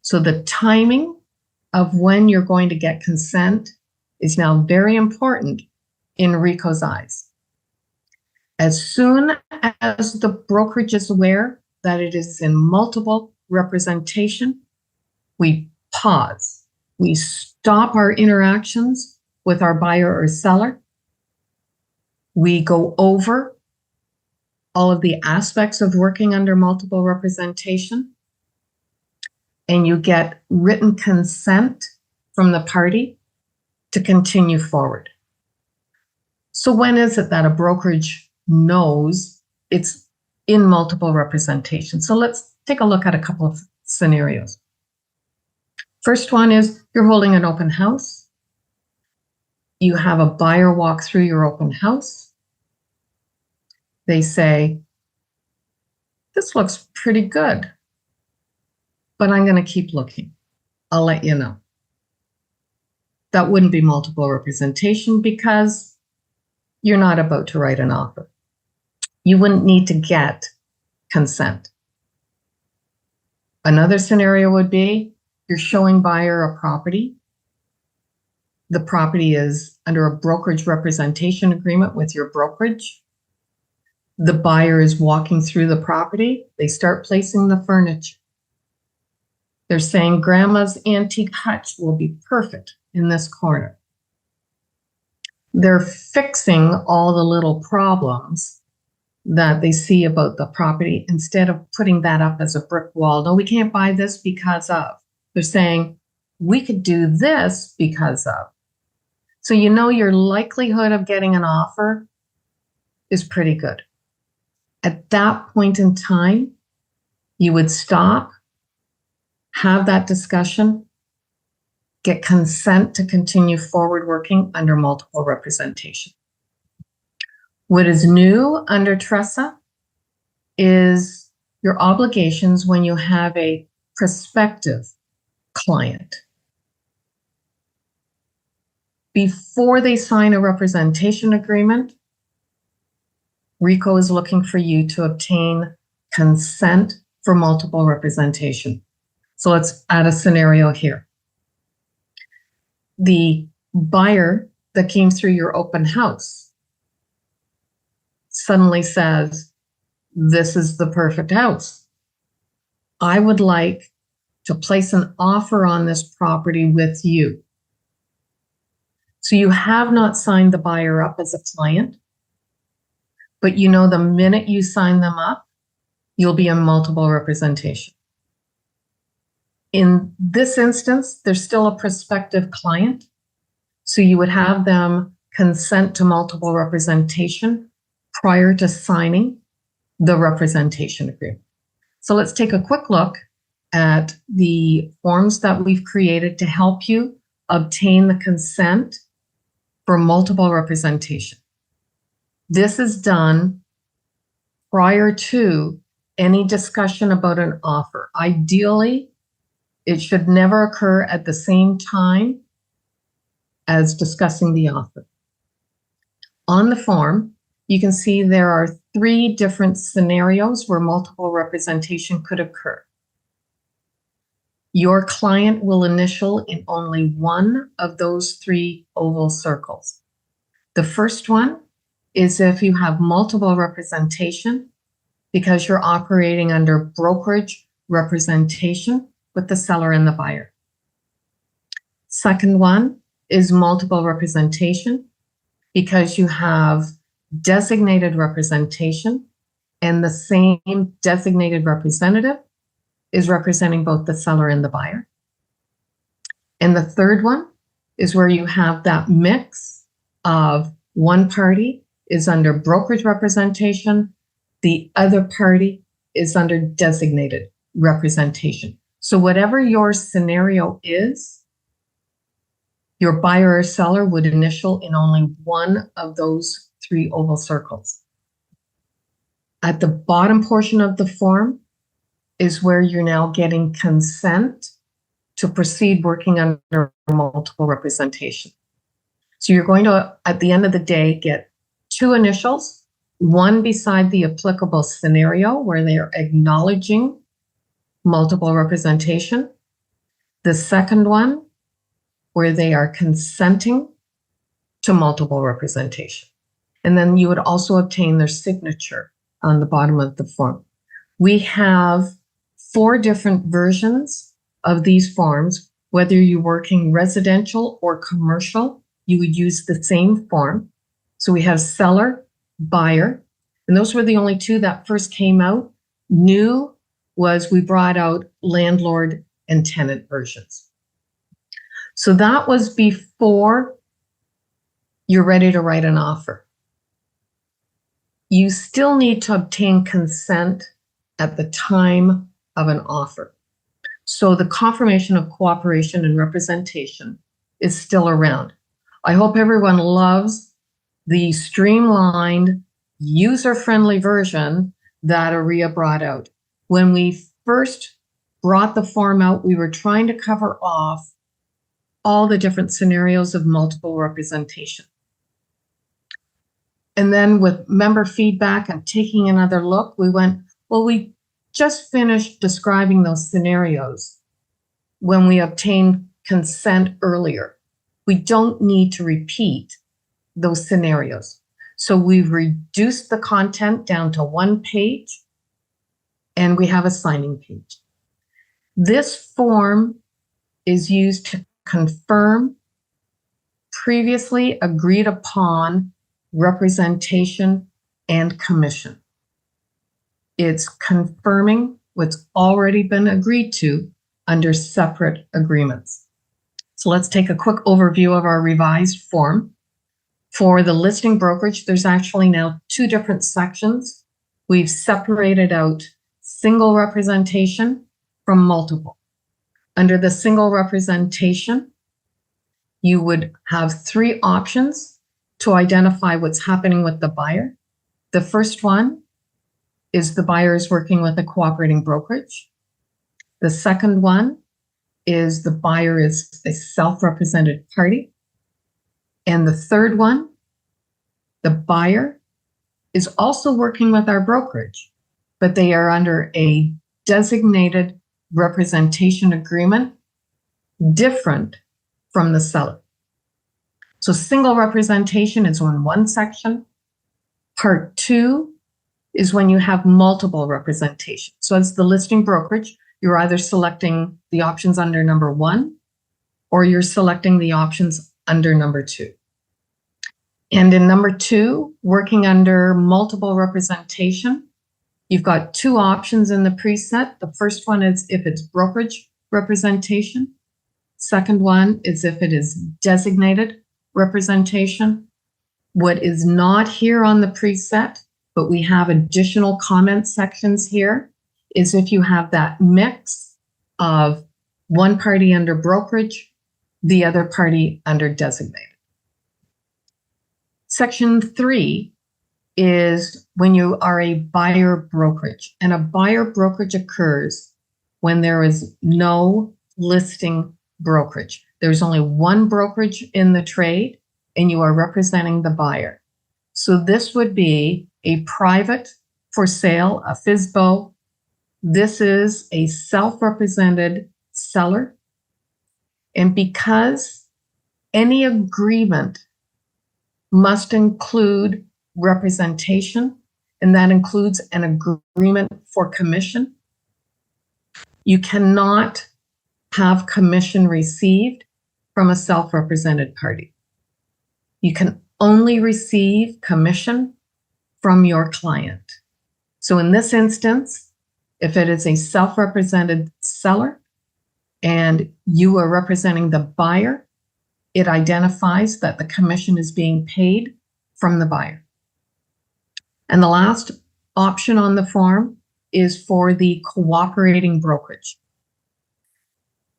So the timing of when you're going to get consent is now very important in RECO's eyes. As soon as the brokerage is aware that it is in multiple representation, we pause. We stop our interactions with our buyer or seller. We go over all of the aspects of working under multiple representation, and you get written consent from the party to continue forward. So when is it that a brokerage knows it's in multiple representation? So let's take a look at a couple of scenarios. First one is you're holding an open house. You have a buyer walk through your open house. They say, this looks pretty good, but I'm going to keep looking. I'll let you know. That wouldn't be multiple representation because you're not about to write an offer. You wouldn't need to get consent. Another scenario would be you're showing buyer a property. The property is under a brokerage representation agreement with your brokerage. The buyer is walking through the property. They start placing the furniture. They're saying grandma's antique hutch will be perfect in this corner. They're fixing all the little problems that they see about the property instead of putting that up as a brick wall. No, we can't buy this because of. They're saying, we could do this because of. So you know your likelihood of getting an offer is pretty good. At that point in time, you would stop, have that discussion, get consent to continue forward working under multiple representation. What is new under TRESA is your obligations when you have a prospective client. Before they sign a representation agreement, RECO is looking for you to obtain consent for multiple representation. So let's add a scenario here. The buyer that came through your open house suddenly says, "This is the perfect house. I would like to place an offer on this property with you." So you have not signed the buyer up as a client, but you know the minute you sign them up, you'll be in multiple representation. In this instance, there's still a prospective client, so you would have them consent to multiple representation prior to signing the representation agreement. So let's take a quick look at the forms that we've created to help you obtain the consent for multiple representation. This is done prior to any discussion about an offer. Ideally, it should never occur at the same time as discussing the offer. On the form, you can see there are 3 different scenarios where multiple representation could occur. Your client will initial in only one of those 3 oval circles. The first one is if you have multiple representation because you're operating under brokerage representation with the seller and the buyer. Second one is multiple representation because you have designated representation and the same designated representative is representing both the seller and the buyer. And the third one is where you have that mix of one party is under brokerage representation, the other party is under designated representation. So whatever your scenario is, your buyer or seller would initial in only one of those 3 oval circles. At the bottom portion of the form is where you're now getting consent to proceed working under multiple representation. So you're going to, at the end of the day, get 2 initials, one beside the applicable scenario where they are acknowledging multiple representation. The second one where they are consenting to multiple representation. And then you would also obtain their signature on the bottom of the form. We have 4 different versions of these forms. Whether you're working residential or commercial, you would use the same form. So we have seller, buyer, and those were the only 2 that first came out. New was we brought out landlord and tenant versions. So that was before you're ready to write an offer. You still need to obtain consent at the time of an offer. So the confirmation of cooperation and representation is still around. I hope everyone loves the streamlined, user-friendly version that OREA brought out. When we first brought the form out, we were trying to cover off all the different scenarios of multiple representation. And then with member feedback and taking another look, we went, well, we just finished describing those scenarios when we obtained consent earlier. We don't need to repeat those scenarios. So we've reduced the content down to 1 page and we have a signing page. This form is used to confirm previously agreed upon representation and commission. It's confirming what's already been agreed to under separate agreements. So let's take a quick overview of our revised form. For the listing brokerage, there's actually now 2 different sections. We've separated out single representation from multiple. Under the single representation, you would have 3 options to identify what's happening with the buyer. The first one is the buyer is working with a cooperating brokerage. The second one is the buyer is a self-represented party. And the third one, the buyer is also working with our brokerage, but they are under a designated representation agreement different from the seller. So single representation is in one section. Part 2 is when you have multiple representation. So as the listing brokerage, you're either selecting the options under number 1 or you're selecting the options under number 2. And in number 2, working under multiple representation, you've got 2 options in the preset. The first one is if it's brokerage representation. Second one is if it is designated representation. What is not here on the preset, but we have additional comment sections here, is if you have that mix of one party under brokerage, the other party under designated. Section 3 is when you are a buyer brokerage, and a buyer brokerage occurs when there is no listing brokerage. There's only one brokerage in the trade and you are representing the buyer. So this would be a private for sale, a FSBO. This is a self-represented seller. And because any agreement must include representation, and that includes an agreement for commission, you cannot have commission received from a self-represented party. You can only receive commission from your client. So in this instance, if it is a self-represented seller and you are representing the buyer, it identifies that the commission is being paid from the buyer. And the last option on the form is for the cooperating brokerage.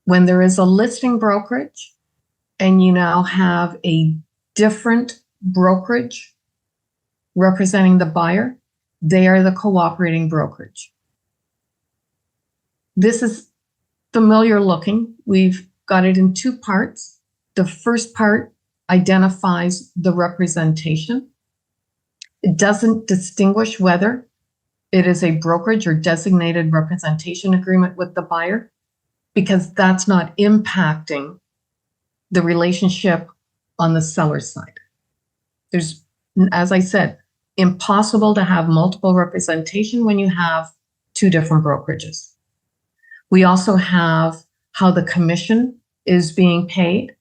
When there is a listing brokerage and you now have a different brokerage representing the buyer, they are the cooperating brokerage. This is familiar looking. We've got it in 2 parts. The first part identifies the representation. It doesn't distinguish whether it is a brokerage or designated representation agreement with the buyer, because that's not impacting the relationship on the seller side. There's, as I said, impossible to have multiple representation when you have 2 different brokerages. We also have how the commission is being paid,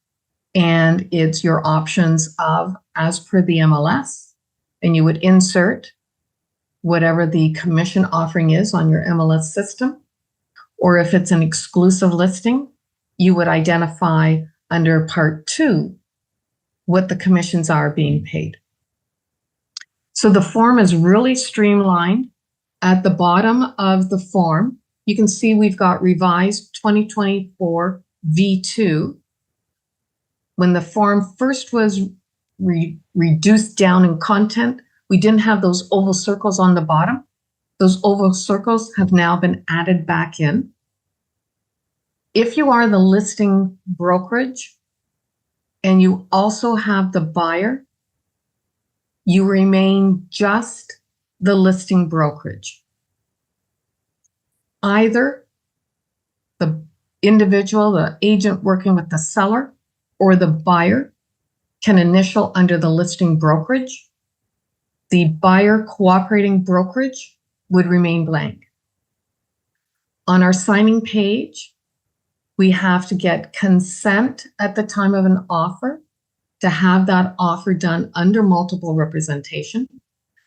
and it's your options of as per the MLS, and you would insert whatever the commission offering is on your MLS system. Or if it's an exclusive listing, you would identify under part 2 what the commissions are being paid. So the form is really streamlined. At the bottom of the form, you can see we've got revised 2024 V2. When the form first was reduced down in content, we didn't have those oval circles on the bottom. Those oval circles have now been added back in. If you are the listing brokerage and you also have the buyer, you remain just the listing brokerage. Either the individual, the agent working with the seller, or the buyer can initial under the listing brokerage. The buyer cooperating brokerage would remain blank. On our signing page, we have to get consent at the time of an offer to have that offer done under multiple representation.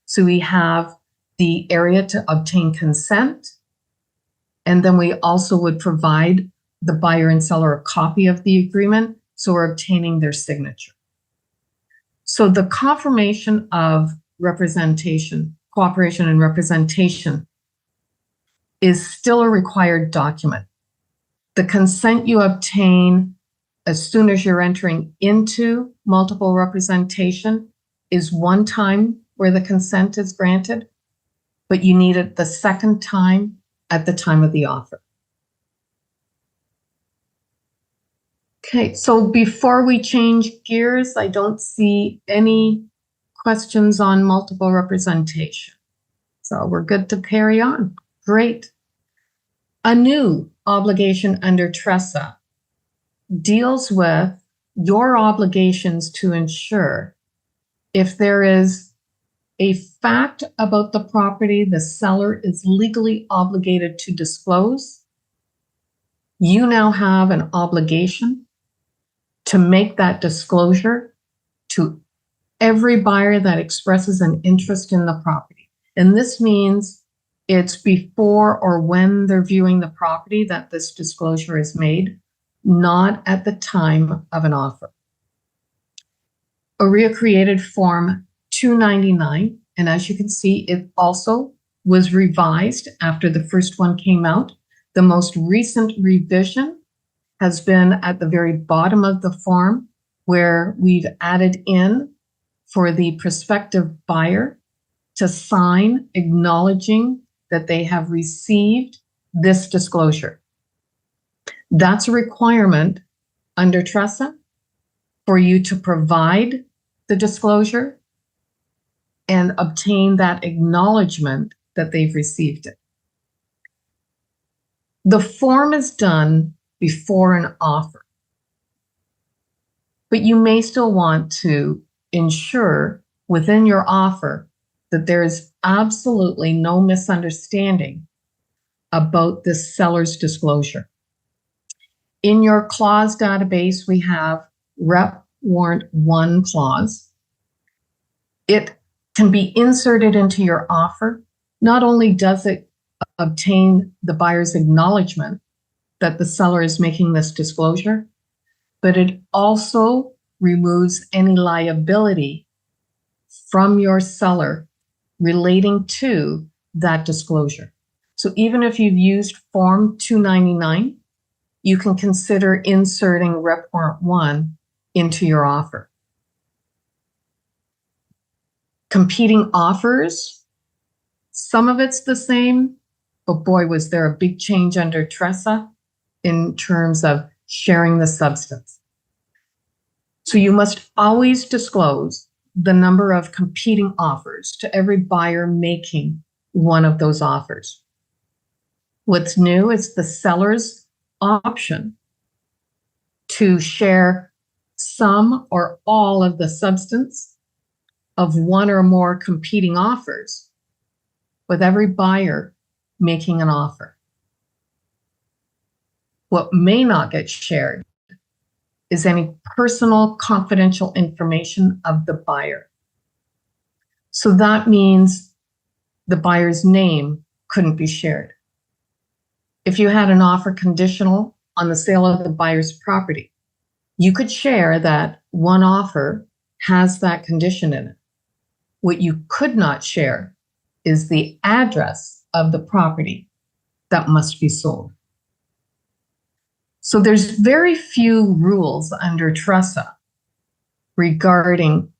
So we have the area to obtain consent, and then we also would provide the buyer and seller a copy of the agreement, so we're obtaining their signature. So the confirmation of representation, cooperation and representation is still a required document. The consent you obtain as soon as you're entering into multiple representation is one time where the consent is granted. but you need it the second time at the time of the offer. Okay, so before we change gears, I don't see any questions on multiple representation. So we're good to carry on. Great. A new obligation under TRESA deals with your obligations to ensure if there is a fact about the property the seller is legally obligated to disclose, you now have an obligation to make that disclosure to every buyer that expresses an interest in the property. And this means it's before or when they're viewing the property that this disclosure is made, not at the time of an offer. OREA created Form 299, and as you can see, it also was revised after the first one came out. The most recent revision has been at the very bottom of the form, where we've added in for the prospective buyer to sign acknowledging that they have received this disclosure. That's a requirement under TRESA for you to provide the disclosure and obtain that acknowledgement that they've received it. The form is done before an offer, but you may still want to ensure within your offer that there is absolutely no misunderstanding about this seller's disclosure. In your clause database, we have Rep Warrant 1 clause. It can be inserted into your offer. Not only does it obtain the buyer's acknowledgement that the seller is making this disclosure, but it also removes any liability from your seller relating to that disclosure. So even if you've used Form 299, you can consider inserting Rep Warrant 1 into your offer. Competing offers, some of it's the same, but boy, was there a big change under TRESA in terms of sharing the substance. So you must always disclose the number of competing offers to every buyer making one of those offers. What's new is the seller's option to share some or all of the substance of one or more competing offers with every buyer making an offer. What may not get shared is any personal confidential information of the buyer. So that means the buyer's name couldn't be shared. If you had an offer conditional on the sale of the buyer's property, you could share that one offer has that condition in it. What you could not share is the address of the property that must be sold. So there's very few rules under TRESA regarding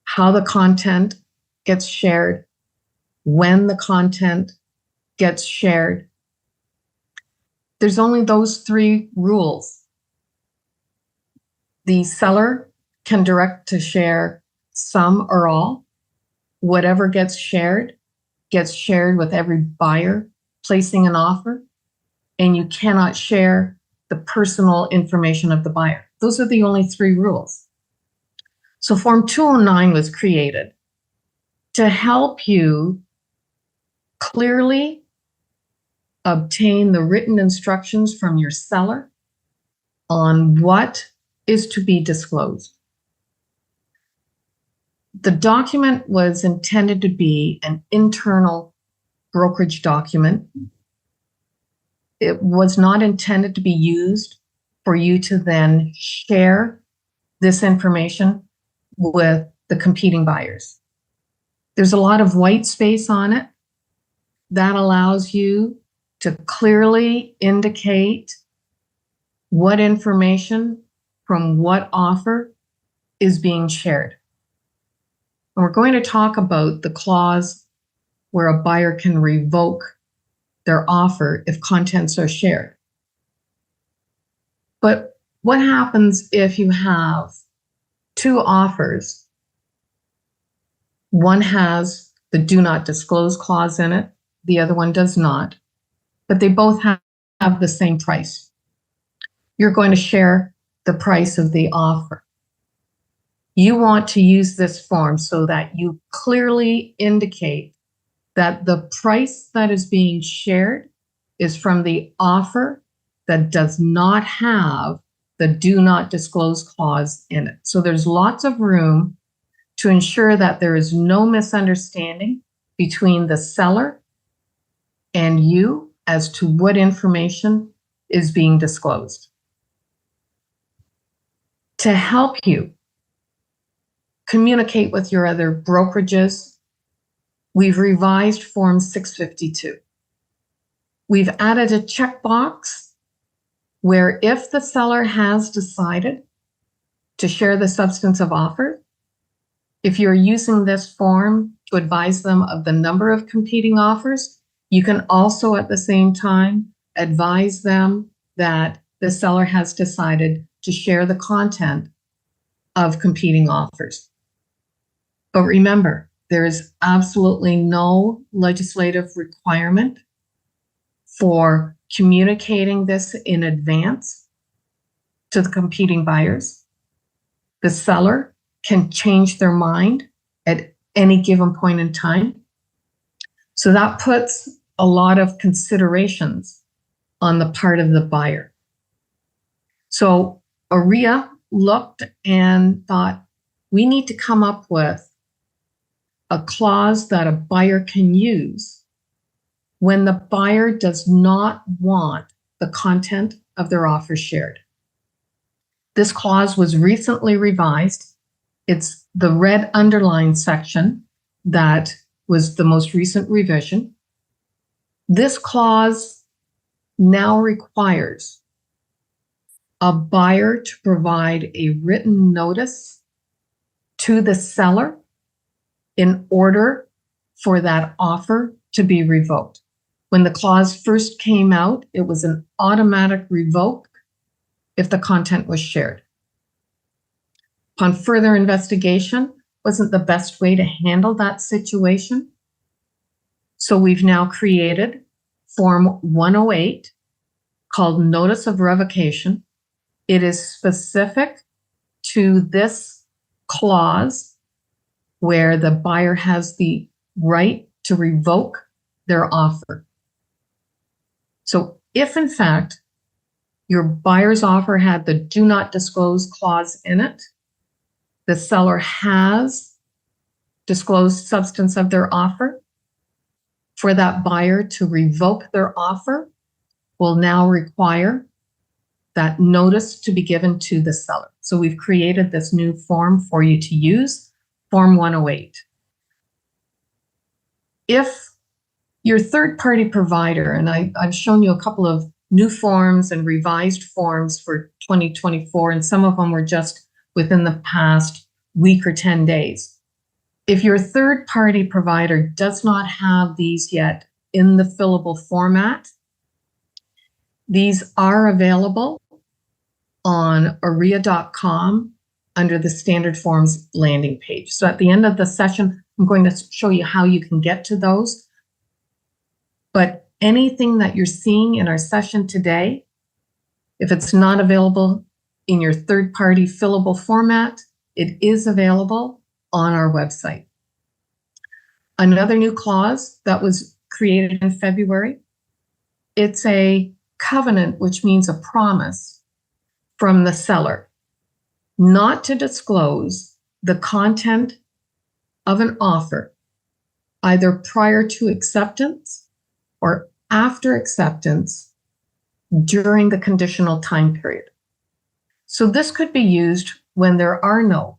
how the content gets shared, when the content gets shared. There's only those 3 rules. The seller can direct to share some or all. Whatever gets shared with every buyer placing an offer, and you cannot share the personal information of the buyer. Those are the only 3 rules. So Form 209 was created to help you clearly obtain the written instructions from your seller on what is to be disclosed. The document was intended to be an internal brokerage document. It was not intended to be used for you to then share this information with the competing buyers. There's a lot of white space on it that allows you to clearly indicate what information from what offer is being shared. And we're going to talk about the clause where a buyer can revoke their offer if contents are shared. But what happens if you have two offers? One has the do not disclose clause in it, the other one does not, but they both have the same price. You're going to share the price of the offer. You want to use this form so that you clearly indicate that the price that is being shared is from the offer that does not have the do not disclose clause in it. So there's lots of room to ensure that there is no misunderstanding between the seller and you as to what information is being disclosed. To help you communicate with your other brokerages, we've revised Form 652. We've added a checkbox where if the seller has decided to share the substance of offer, if you're using this form to advise them of the number of competing offers, you can also at the same time advise them that the seller has decided to share the content of competing offers. But remember, there is absolutely no legislative requirement for communicating this in advance to the competing buyers. The seller can change their mind at any given point in time. So that puts a lot of considerations on the part of the buyer. So OREA looked and thought, we need to come up with a clause that a buyer can use when the buyer does not want the content of their offer shared. This clause was recently revised. It's the red underlined section that was the most recent revision. This clause now requires a buyer to provide a written notice to the seller in order for that offer to be revoked. When the clause first came out, it was an automatic revoke if the content was shared. Upon further investigation, wasn't the best way to handle that situation. So we've now created Form 108 called Notice of Revocation. It is specific to this clause where the buyer has the right to revoke their offer. So if in fact your buyer's offer had the do not disclose clause in it, the seller has disclosed substance of their offer, for that buyer to revoke their offer will now require that notice to be given to the seller. So we've created this new form for you to use, Form 108. If your third-party provider, and I've shown you a couple of new forms and revised forms for 2024, and some of them were just within the past week or 10 days. If your third-party provider does not have these yet in the fillable format, these are available on OREA.com under the standard forms landing page. So at the end of the session, I'm going to show you how you can get to those. But anything that you're seeing in our session today, if it's not available in your third-party fillable format, it is available on our website. Another new clause that was created in February, it's a covenant, which means a promise from the seller not to disclose the content of an offer, either prior to acceptance or after acceptance during the conditional time period. So this could be used when there are no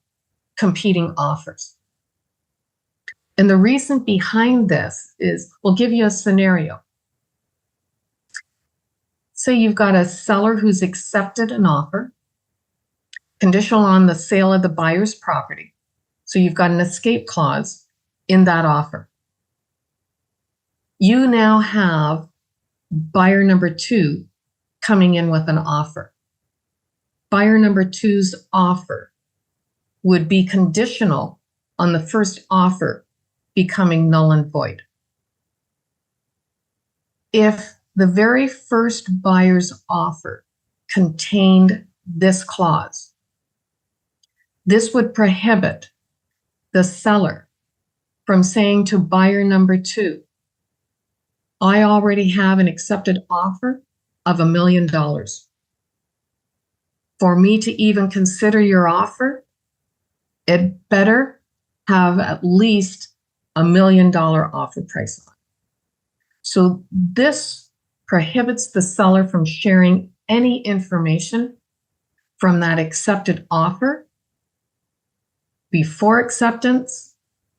competing offers. And the reason behind this is, we'll give you a scenario. Say you've got a seller who's accepted an offer, conditional on the sale of the buyer's property. So you've got an escape clause in that offer. you now have buyer number 2 coming in with an offer. Buyer number 2's offer would be conditional on the first offer becoming null and void. If the very first buyer's offer contained this clause, this would prohibit the seller from saying to buyer number 2, I already have an accepted offer of $1 million. For me to even consider your offer, it better have at least $1 million offer price on it. So this prohibits the seller from sharing any information from that accepted offer before acceptance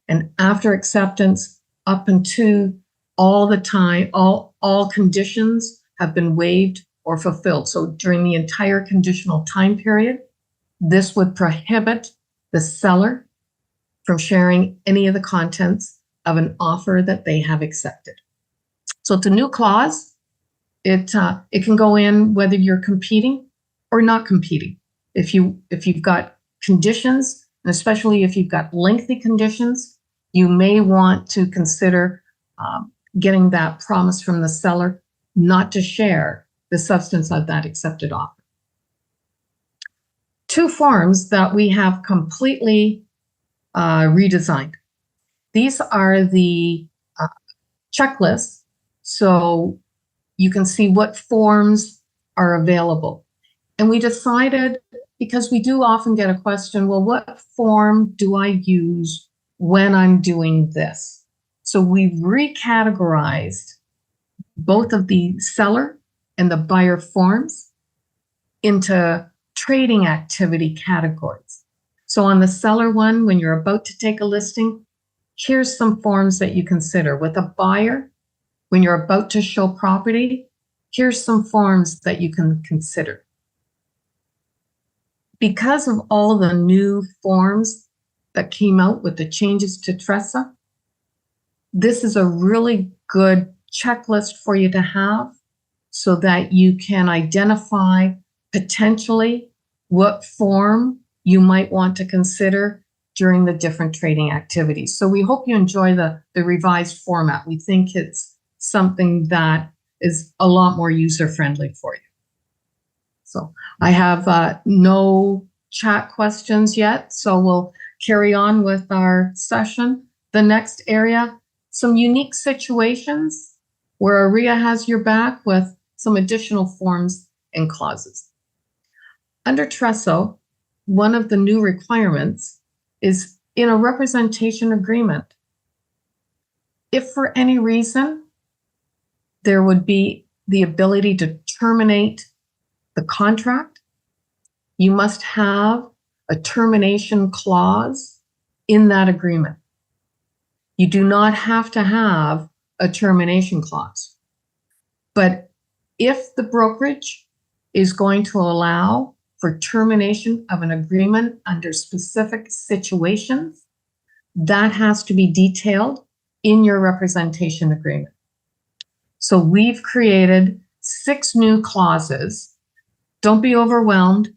and after acceptance up until all the time, all conditions have been waived or fulfilled. So during the entire conditional time period, this would prohibit the seller from sharing any of the contents of an offer that they have accepted. So it's a new clause. It can go in whether you're competing or not competing. If you've got conditions, and especially if you've got lengthy conditions, you may want to consider getting that promise from the seller not to share the substance of that accepted offer. 2 forms that we have completely redesigned. These are the checklists, so you can see what forms are available. And we decided, because we do often get a question, well, what form do I use when I'm doing this? So we've recategorized both of the seller and the buyer forms into trading activity categories. So on the seller one, when you're about to take a listing, here's some forms that you consider. With a buyer, when you're about to show property, here's some forms that you can consider. Because of all the new forms that came out with the changes to TRESA, this is a really good checklist for you to have so that you can identify potentially what form you might want to consider during the different trading activities. So we hope you enjoy the revised format. We think it's something that is a lot more user-friendly for you. So I have no chat questions yet, so we'll carry on with our session. The next area, some unique situations where OREA has your back with some additional forms and clauses. Under TRESA, one of the new requirements is in a representation agreement. If for any reason there would be the ability to terminate the contract, you must have a termination clause in that agreement. You do not have to have a termination clause. But if the brokerage is going to allow for termination of an agreement under specific situations, that has to be detailed in your representation agreement. So we've created 6 new clauses. Don't be overwhelmed.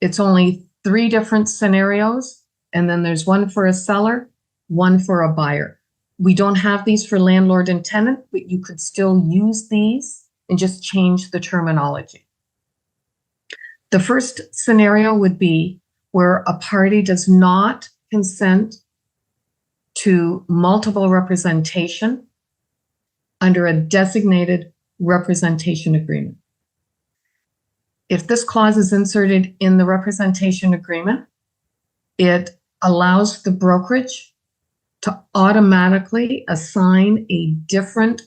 It's only 3 different scenarios, and then there's one for a seller, one for a buyer. We don't have these for landlord and tenant, but you could still use these and just change the terminology. The first scenario would be where a party does not consent to multiple representation under a designated representation agreement. If this clause is inserted in the representation agreement, it allows the brokerage to automatically assign a different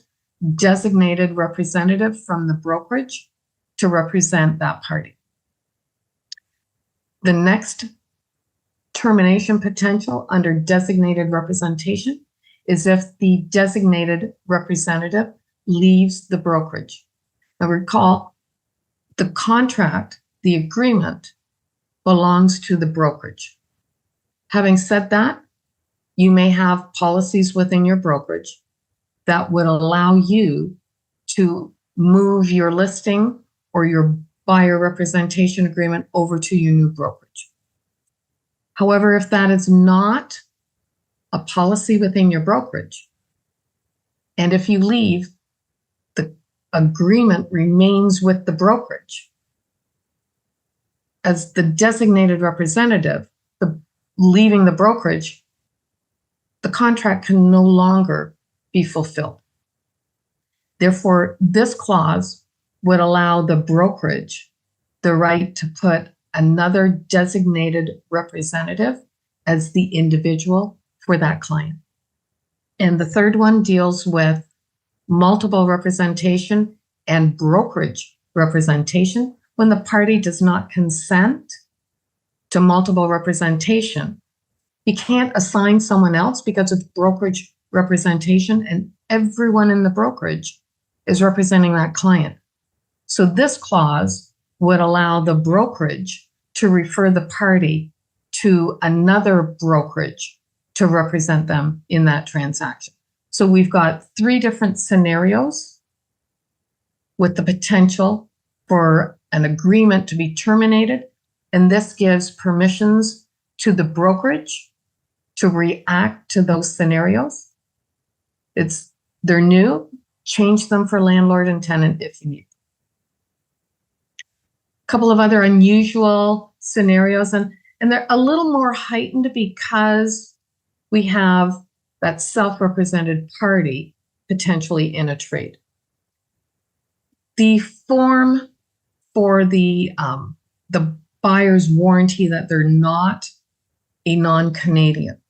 designated representative from the brokerage to represent that party. The next termination potential under designated representation is if the designated representative leaves the brokerage. Now recall, the contract, the agreement, belongs to the brokerage. Having said that, you may have policies within your brokerage that would allow you to move your listing or your buyer representation agreement over to your new brokerage. However, if that is not a policy within your brokerage, and if you leave, the agreement remains with the brokerage. As the designated representative, leaving the brokerage, the contract can no longer be fulfilled. Therefore, this clause would allow the brokerage the right to put another designated representative as the individual for that client. And the third one deals with multiple representation and brokerage representation. When the party does not consent to multiple representation, you can't assign someone else because it's brokerage representation and everyone in the brokerage is representing that client. So this clause would allow the brokerage to refer the party to another brokerage to represent them in that transaction. So we've got 3 different scenarios with the potential for an agreement to be terminated, and this gives permissions to the brokerage to react to those scenarios. They're new, change them for landlord and tenant if you need. A couple of other unusual scenarios, and they're a little more heightened because we have that self-represented party potentially in a trade. The form for the buyer's warranty that they're not a non-Canadian.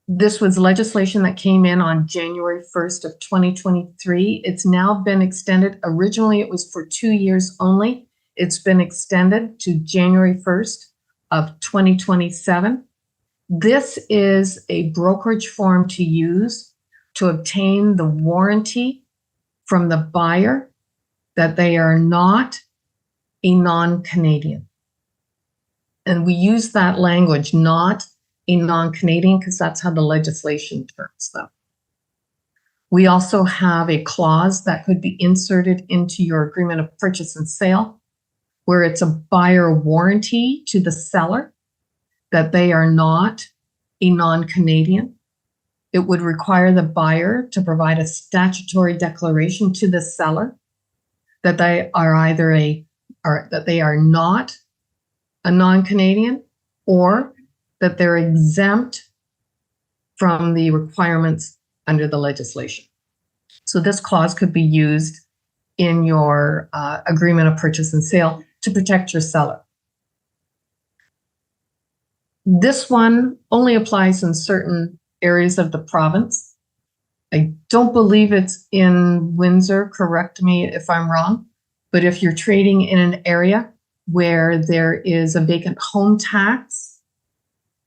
This was legislation that came in on January 1st of 2023. It's now been extended. Originally, it was for 2 years only. It's been extended to January 1st of 2027. This is a brokerage form to use to obtain the warranty from the buyer that they are not a non-Canadian. And we use that language, not a non-Canadian, because that's how the legislation terms them. We also have a clause that could be inserted into your agreement of purchase and sale, where it's a buyer warranty to the seller that they are not a non-Canadian. It would require the buyer to provide a statutory declaration to the seller that they are not a non-Canadian, or that they're exempt from the requirements under the legislation. So this clause could be used in your agreement of purchase and sale to protect your seller. This one only applies in certain areas of the province. I don't believe it's in Windsor, correct me if I'm wrong, but if you're trading in an area where there is a vacant home tax,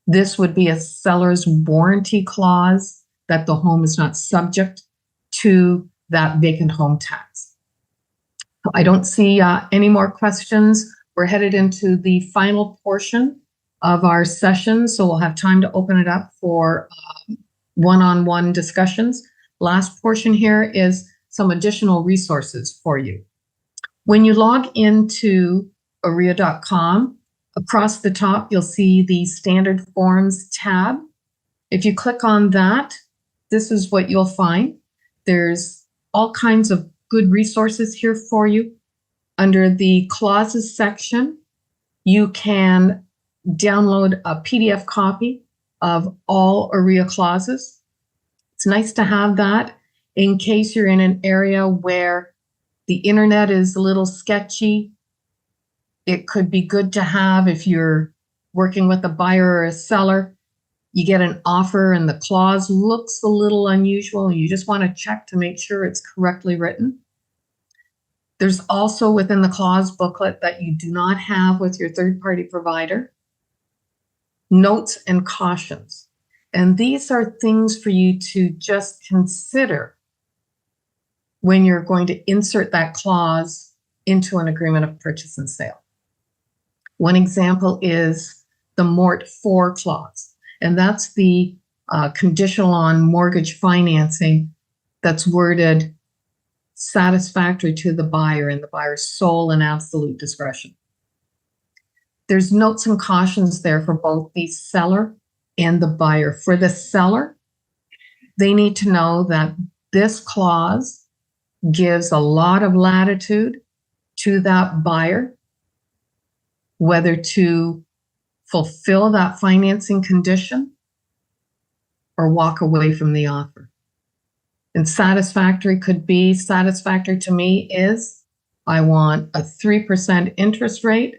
this would be a seller's warranty clause that the home is not subject to that vacant home tax. I don't see any more questions. We're headed into the final portion of our session, so we'll have time to open it up for one-on-one discussions. Last portion here is some additional resources for you. When you log into OREA.com, across the top, you'll see the Standard Forms tab. If you click on that, this is what you'll find. There's all kinds of good resources here for you. Under the clauses section, you can download a PDF copy of all OREA clauses. It's nice to have that in case you're in an area where the internet is a little sketchy. It could be good to have if you're working with a buyer or a seller. You get an offer and the clause looks a little unusual and you just want to check to make sure it's correctly written. There's also within the clause booklet that you do not have with your third-party provider, notes and cautions. And these are things for you to just consider when you're going to insert that clause into an agreement of purchase and sale. One example is the Mort 4 clause, and that's the conditional on mortgage financing that's worded satisfactory to the buyer in the buyer's sole and absolute discretion. There's notes and cautions there for both the seller and the buyer. For the seller, they need to know that this clause gives a lot of latitude to that buyer, whether to fulfill that financing condition or walk away from the offer. And satisfactory could be, satisfactory to me is, I want a 3% interest rate,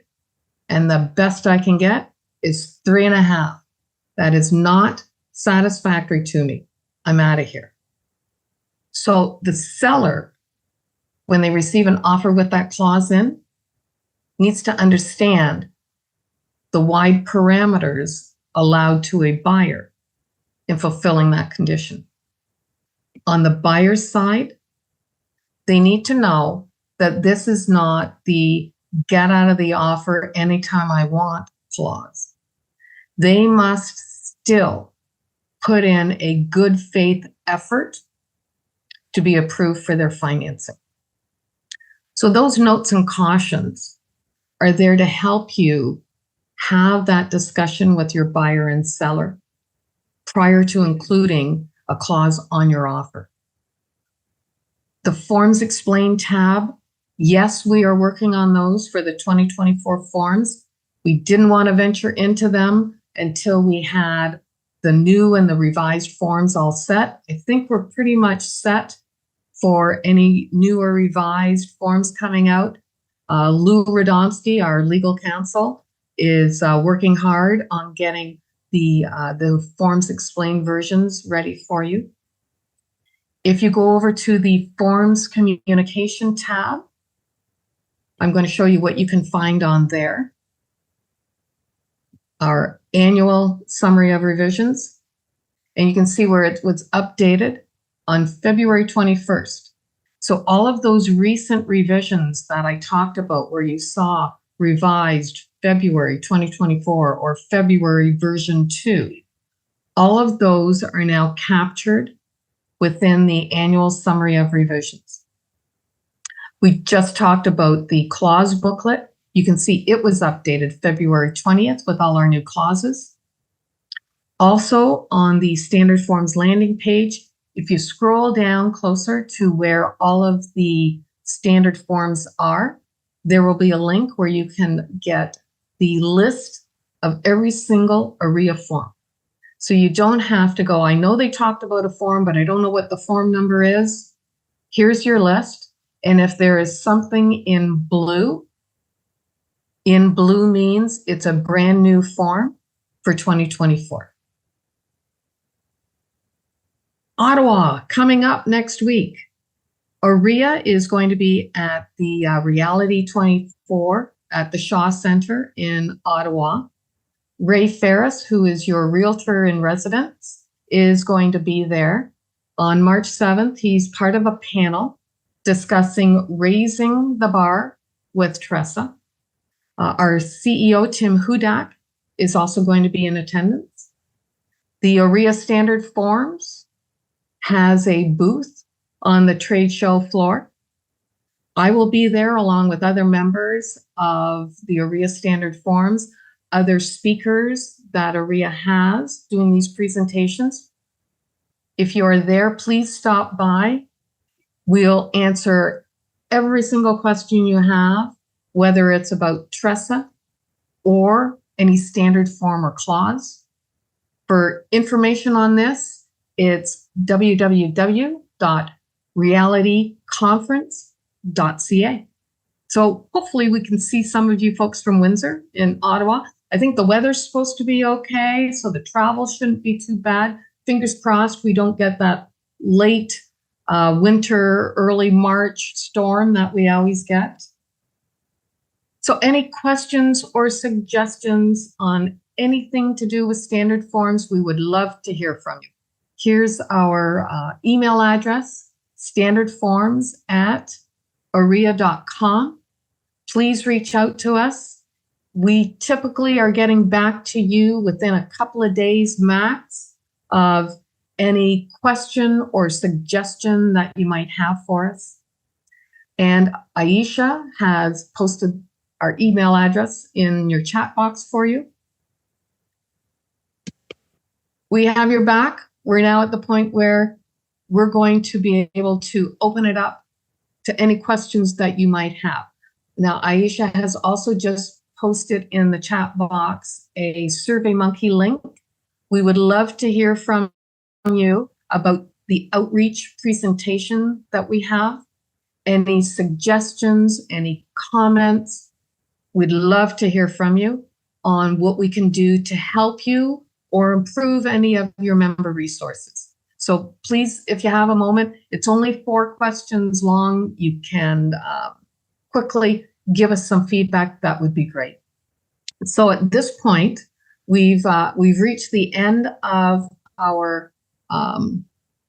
and the best I can get is 3.5. That is not satisfactory to me. I'm out of here. So the seller, when they receive an offer with that clause in, needs to understand the wide parameters allowed to a buyer in fulfilling that condition. On the buyer's side, they need to know that this is not the get out of the offer anytime I want clause. They must still put in a good faith effort to be approved for their financing. So those notes and cautions are there to help you have that discussion with your buyer and seller prior to including a clause on your offer. The Forms Explained tab, yes, we are working on those for the 2024 forms. We didn't want to venture into them until we had the new and the revised forms all set. I think we're pretty much set for any new or revised forms coming out. Lou Radomski, our legal counsel, is working hard on getting the Forms Explained versions ready for you. If you go over to the Forms Communication tab, I'm going to show you what you can find on there. Our annual summary of revisions, and you can see where it was updated on February 21st. So all of those recent revisions that I talked about where you saw revised February 2024 or February version 2, all of those are now captured within the annual summary of revisions. We just talked about the clause booklet. You can see it was updated February 20th with all our new clauses. Also on the standard forms landing page, if you scroll down closer to where all of the standard forms are, there will be a link where you can get the list of every single OREA form. So you don't have to go, I know they talked about a form, but I don't know what the form number is. Here's your list. And if there is something in blue means it's a brand new form for 2024. Ottawa, coming up next week. OREA is going to be at the Realty 24 at the Shaw Center in Ottawa. Ray Ferris, who is your realtor in residence, is going to be there. On March 7th, he's part of a panel discussing raising the bar with TRESA. Our CEO, Tim Hudak, is also going to be in attendance. The OREA Standard Forms has a booth on the trade show floor. I will be there along with other members of the OREA Standard Forms, other speakers that OREA has doing these presentations. If you are there, please stop by. We'll answer every single question you have, whether it's about TRESA or any standard form or clause. For information on this, it's www.realityconference.ca. So hopefully we can see some of you folks from Windsor in Ottawa. I think the weather's supposed to be okay, so the travel shouldn't be too bad. Fingers crossed we don't get that late winter, early March storm that we always get. So any questions or suggestions on anything to do with standard forms, we would love to hear from you. Here's our email address, standardforms@orea.com. Please reach out to us. We typically are getting back to you within a couple of days max of any question or suggestion that you might have for us. And Aisha has posted our email address in your chat box for you. We have your back. We're now at the point where we're going to be able to open it up to any questions that you might have. Now, Aisha has also just posted in the chat box a SurveyMonkey link. We would love to hear from you about the outreach presentation that we have. Any suggestions, any comments. We'd love to hear from you on what we can do to help you or improve any of your member resources. So please, if you have a moment, it's only 4 questions long. You can quickly give us some feedback. That would be great. So at this point, we've reached the end of our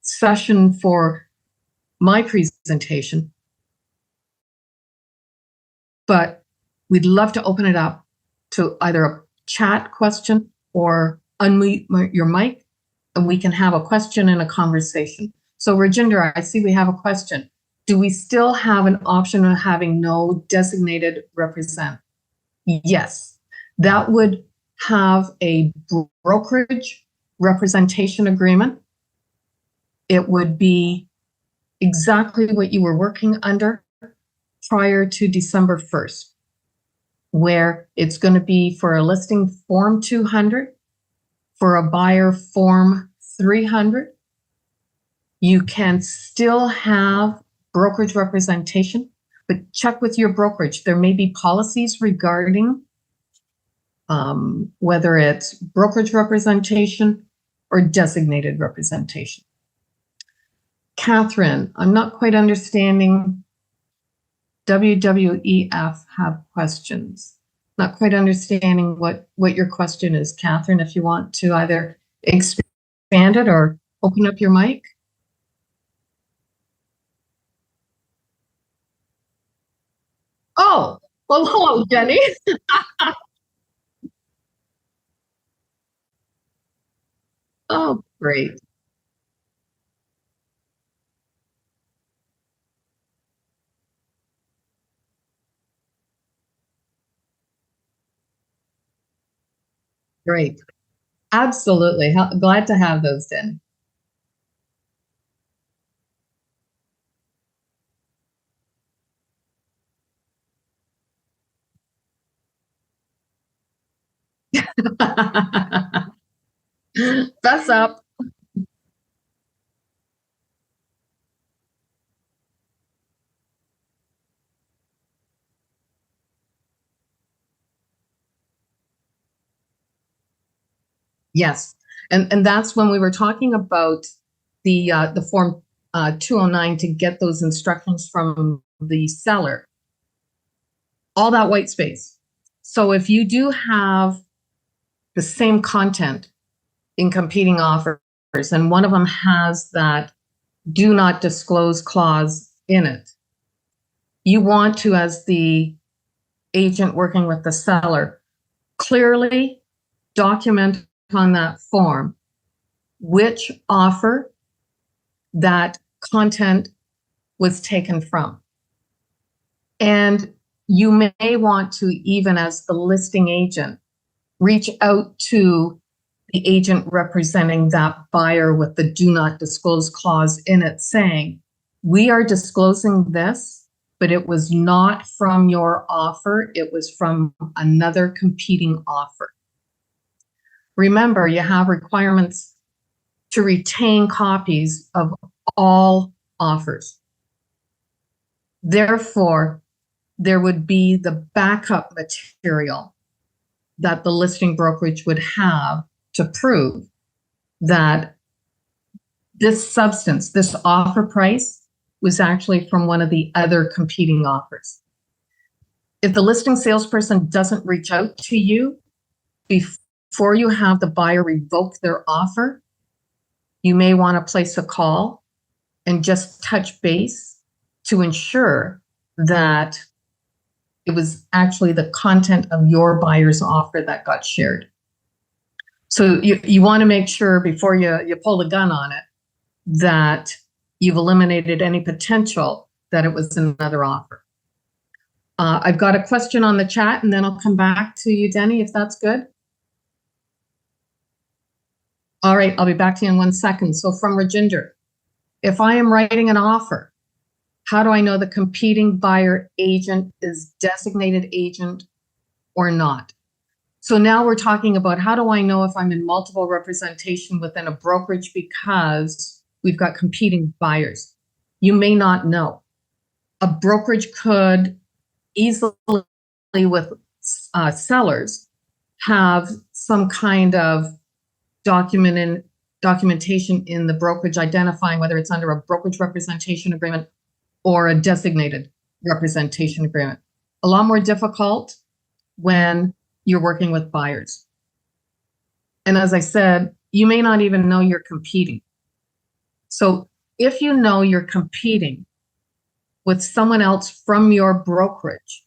session for my presentation, but we'd love to open it up to either a chat question or unmute your mic, and we can have a question and a conversation. So Rajinder, I see we have a question. Do we still have an option of having no designated representative? Yes, that would have a brokerage representation agreement. It would be exactly what you were working under prior to December 1st, where it's going to be for a listing Form 200, for a buyer Form 300. You can still have brokerage representation, but check with your brokerage. There may be policies regarding whether it's brokerage representation or designated representation. Catherine, I'm not quite understanding. WWEF have questions. Not quite understanding what your question is, Catherine, if you want to either expand it or open up your mic. Oh, well, hello, Jenny. Oh, great. Great. Absolutely. Glad to have those, Jenny. Fess up. Yes, and that's when we were talking about the Form 209 to get those instructions from the seller. All that white space. So if you do have the same content in competing offers, and one of them has that do not disclose clause in it, you want to, as the agent working with the seller, clearly document on that form which offer that content was taken from. And you may want to, even as the listing agent, reach out to the agent representing that buyer with the do not disclose clause in it, saying, we are disclosing this, but it was not from your offer. It was from another competing offer. Remember, you have requirements to retain copies of all offers. Therefore, there would be the backup material that the listing brokerage would have to prove that this substance, this offer price, was actually from one of the other competing offers. If the listing salesperson doesn't reach out to you before you have the buyer revoke their offer, you may want to place a call and just touch base to ensure that it was actually the content of your buyer's offer that got shared. So you want to make sure before you pull the gun on it that you've eliminated any potential that it was another offer. I've got a question on the chat, and then I'll come back to you, Denny, if that's good. All right, I'll be back to you in 1 second. So from Rajinder, if I am writing an offer, how do I know the competing buyer agent is designated agent or not? So now we're talking about how do I know if I'm in multiple representation within a brokerage because we've got competing buyers. You may not know. A brokerage could easily, with sellers, have some kind of documentation in the brokerage identifying whether it's under a brokerage representation agreement or a designated representation agreement. A lot more difficult when you're working with buyers. And as I said, you may not even know you're competing. So if you know you're competing with someone else from your brokerage,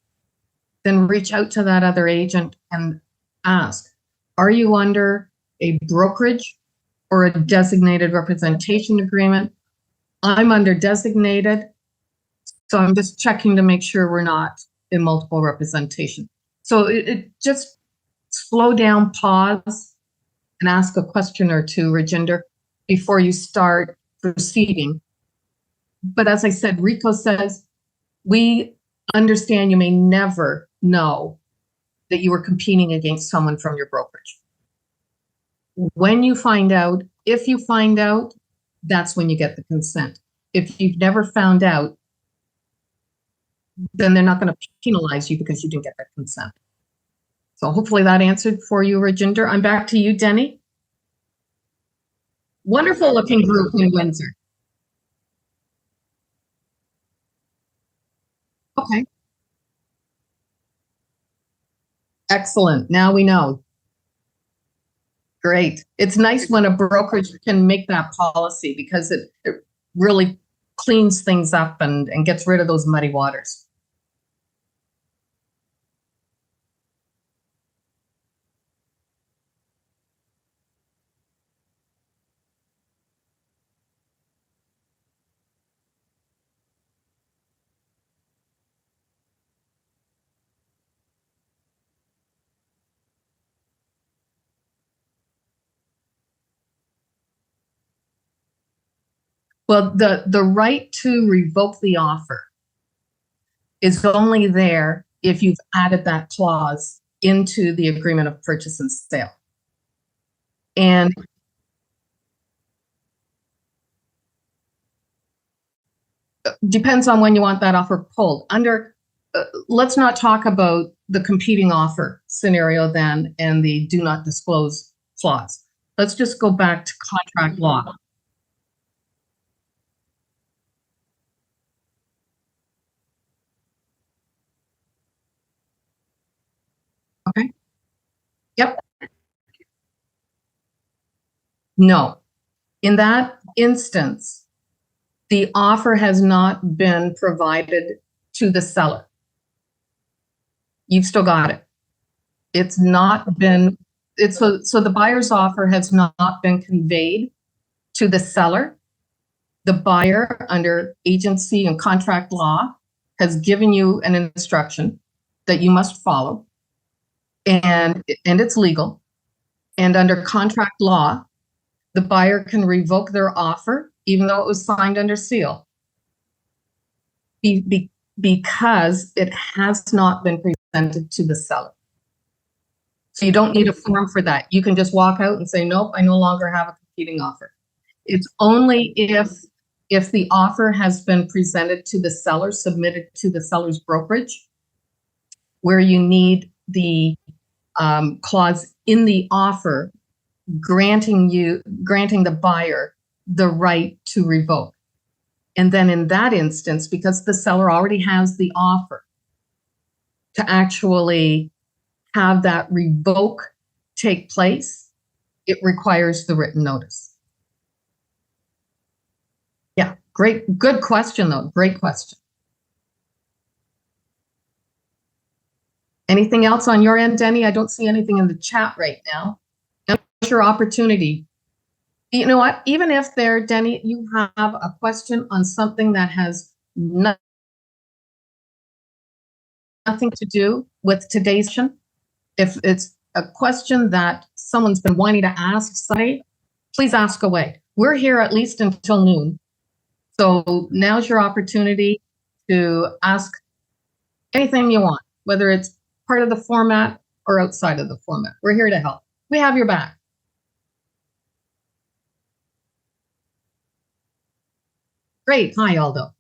then reach out to that other agent and ask, are you under a brokerage or a designated representation agreement? I'm under designated, so I'm just checking to make sure we're not in multiple representation. So it just slow down, pause, and ask a question or two, Rajinder, before you start proceeding. But as I said, Rico says, we understand you may never know that you were competing against someone from your brokerage. When you find out, if you find out, that's when you get the consent. If you've never found out, then they're not going to penalize you because you didn't get that consent. So hopefully that answered for you, Rajinder. I'm back to you, Denny. Wonderful looking group in Windsor. Okay. Excellent. Now we know. Great. It's nice when a brokerage can make that policy because it really cleans things up and gets rid of those muddy waters. Well, the right to revoke the offer is only there if you've added that clause into the agreement of purchase and sale. And depends on when you want that offer pulled. Let's not talk about the competing offer scenario then and the do not disclose clause. Let's just go back to contract law. Okay. Yep. No. In that instance, the offer has not been provided to the seller. You've still got it. It's not been, so the buyer's offer has not been conveyed to the seller. The buyer, under agency and contract law, has given you an instruction that you must follow, and it's legal. And under contract law, the buyer can revoke their offer, even though it was signed under seal, because it has not been presented to the seller. So you don't need a form for that. You can just walk out and say, nope, I no longer have a competing offer. It's only if the offer has been presented to the seller, submitted to the seller's brokerage, where you need the clause in the offer granting the buyer the right to revoke. And then in that instance, because the seller already has the offer, to actually have that revoke take place, it requires the written notice. Yeah, great, good question though, great question. Anything else on your end, Denny? I don't see anything in the chat right now. I'm your opportunity. You know what? Even if there, Denny, you have a question on something that has nothing to do with today's session, if it's a question that someone's been wanting to ask somebody, please ask away. We're here at least until noon. So now's your opportunity to ask anything you want, whether it's part of the format or outside of the format. We're here to help. We have your back. Great. Hi, Aldo.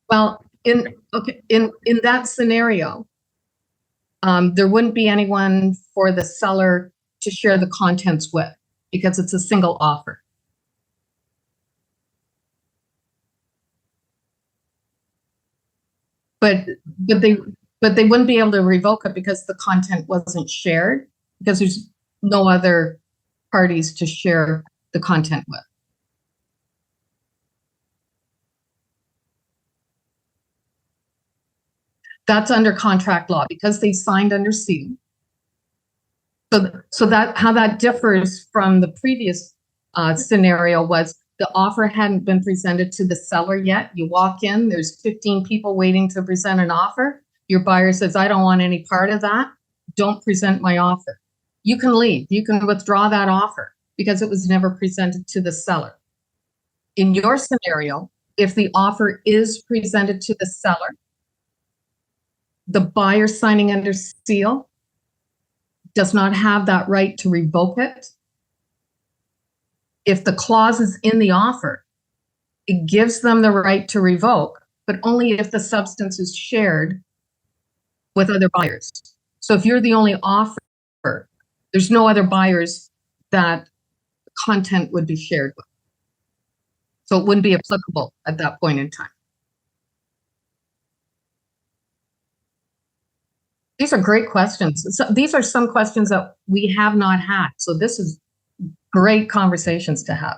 Well, in that scenario, there wouldn't be anyone for the seller to share the contents with because it's a single offer. But they wouldn't be able to revoke it because the content wasn't shared, because there's no other parties to share the content with. That's under contract law because they signed under seal. So that how that differs from the previous scenario was the offer hadn't been presented to the seller yet. You walk in, there's 15 people waiting to present an offer. Your buyer says, I don't want any part of that. Don't present my offer. You can leave. You can withdraw that offer because it was never presented to the seller. In your scenario, if the offer is presented to the seller, the buyer signing under seal does not have that right to revoke it. If the clause is in the offer, it gives them the right to revoke, but only if the substance is shared with other buyers. So if you're the only offer, there's no other buyers that the content would be shared with. So it wouldn't be applicable at that point in time. These are great questions. So these are some questions that we have not had. So this is great conversations to have.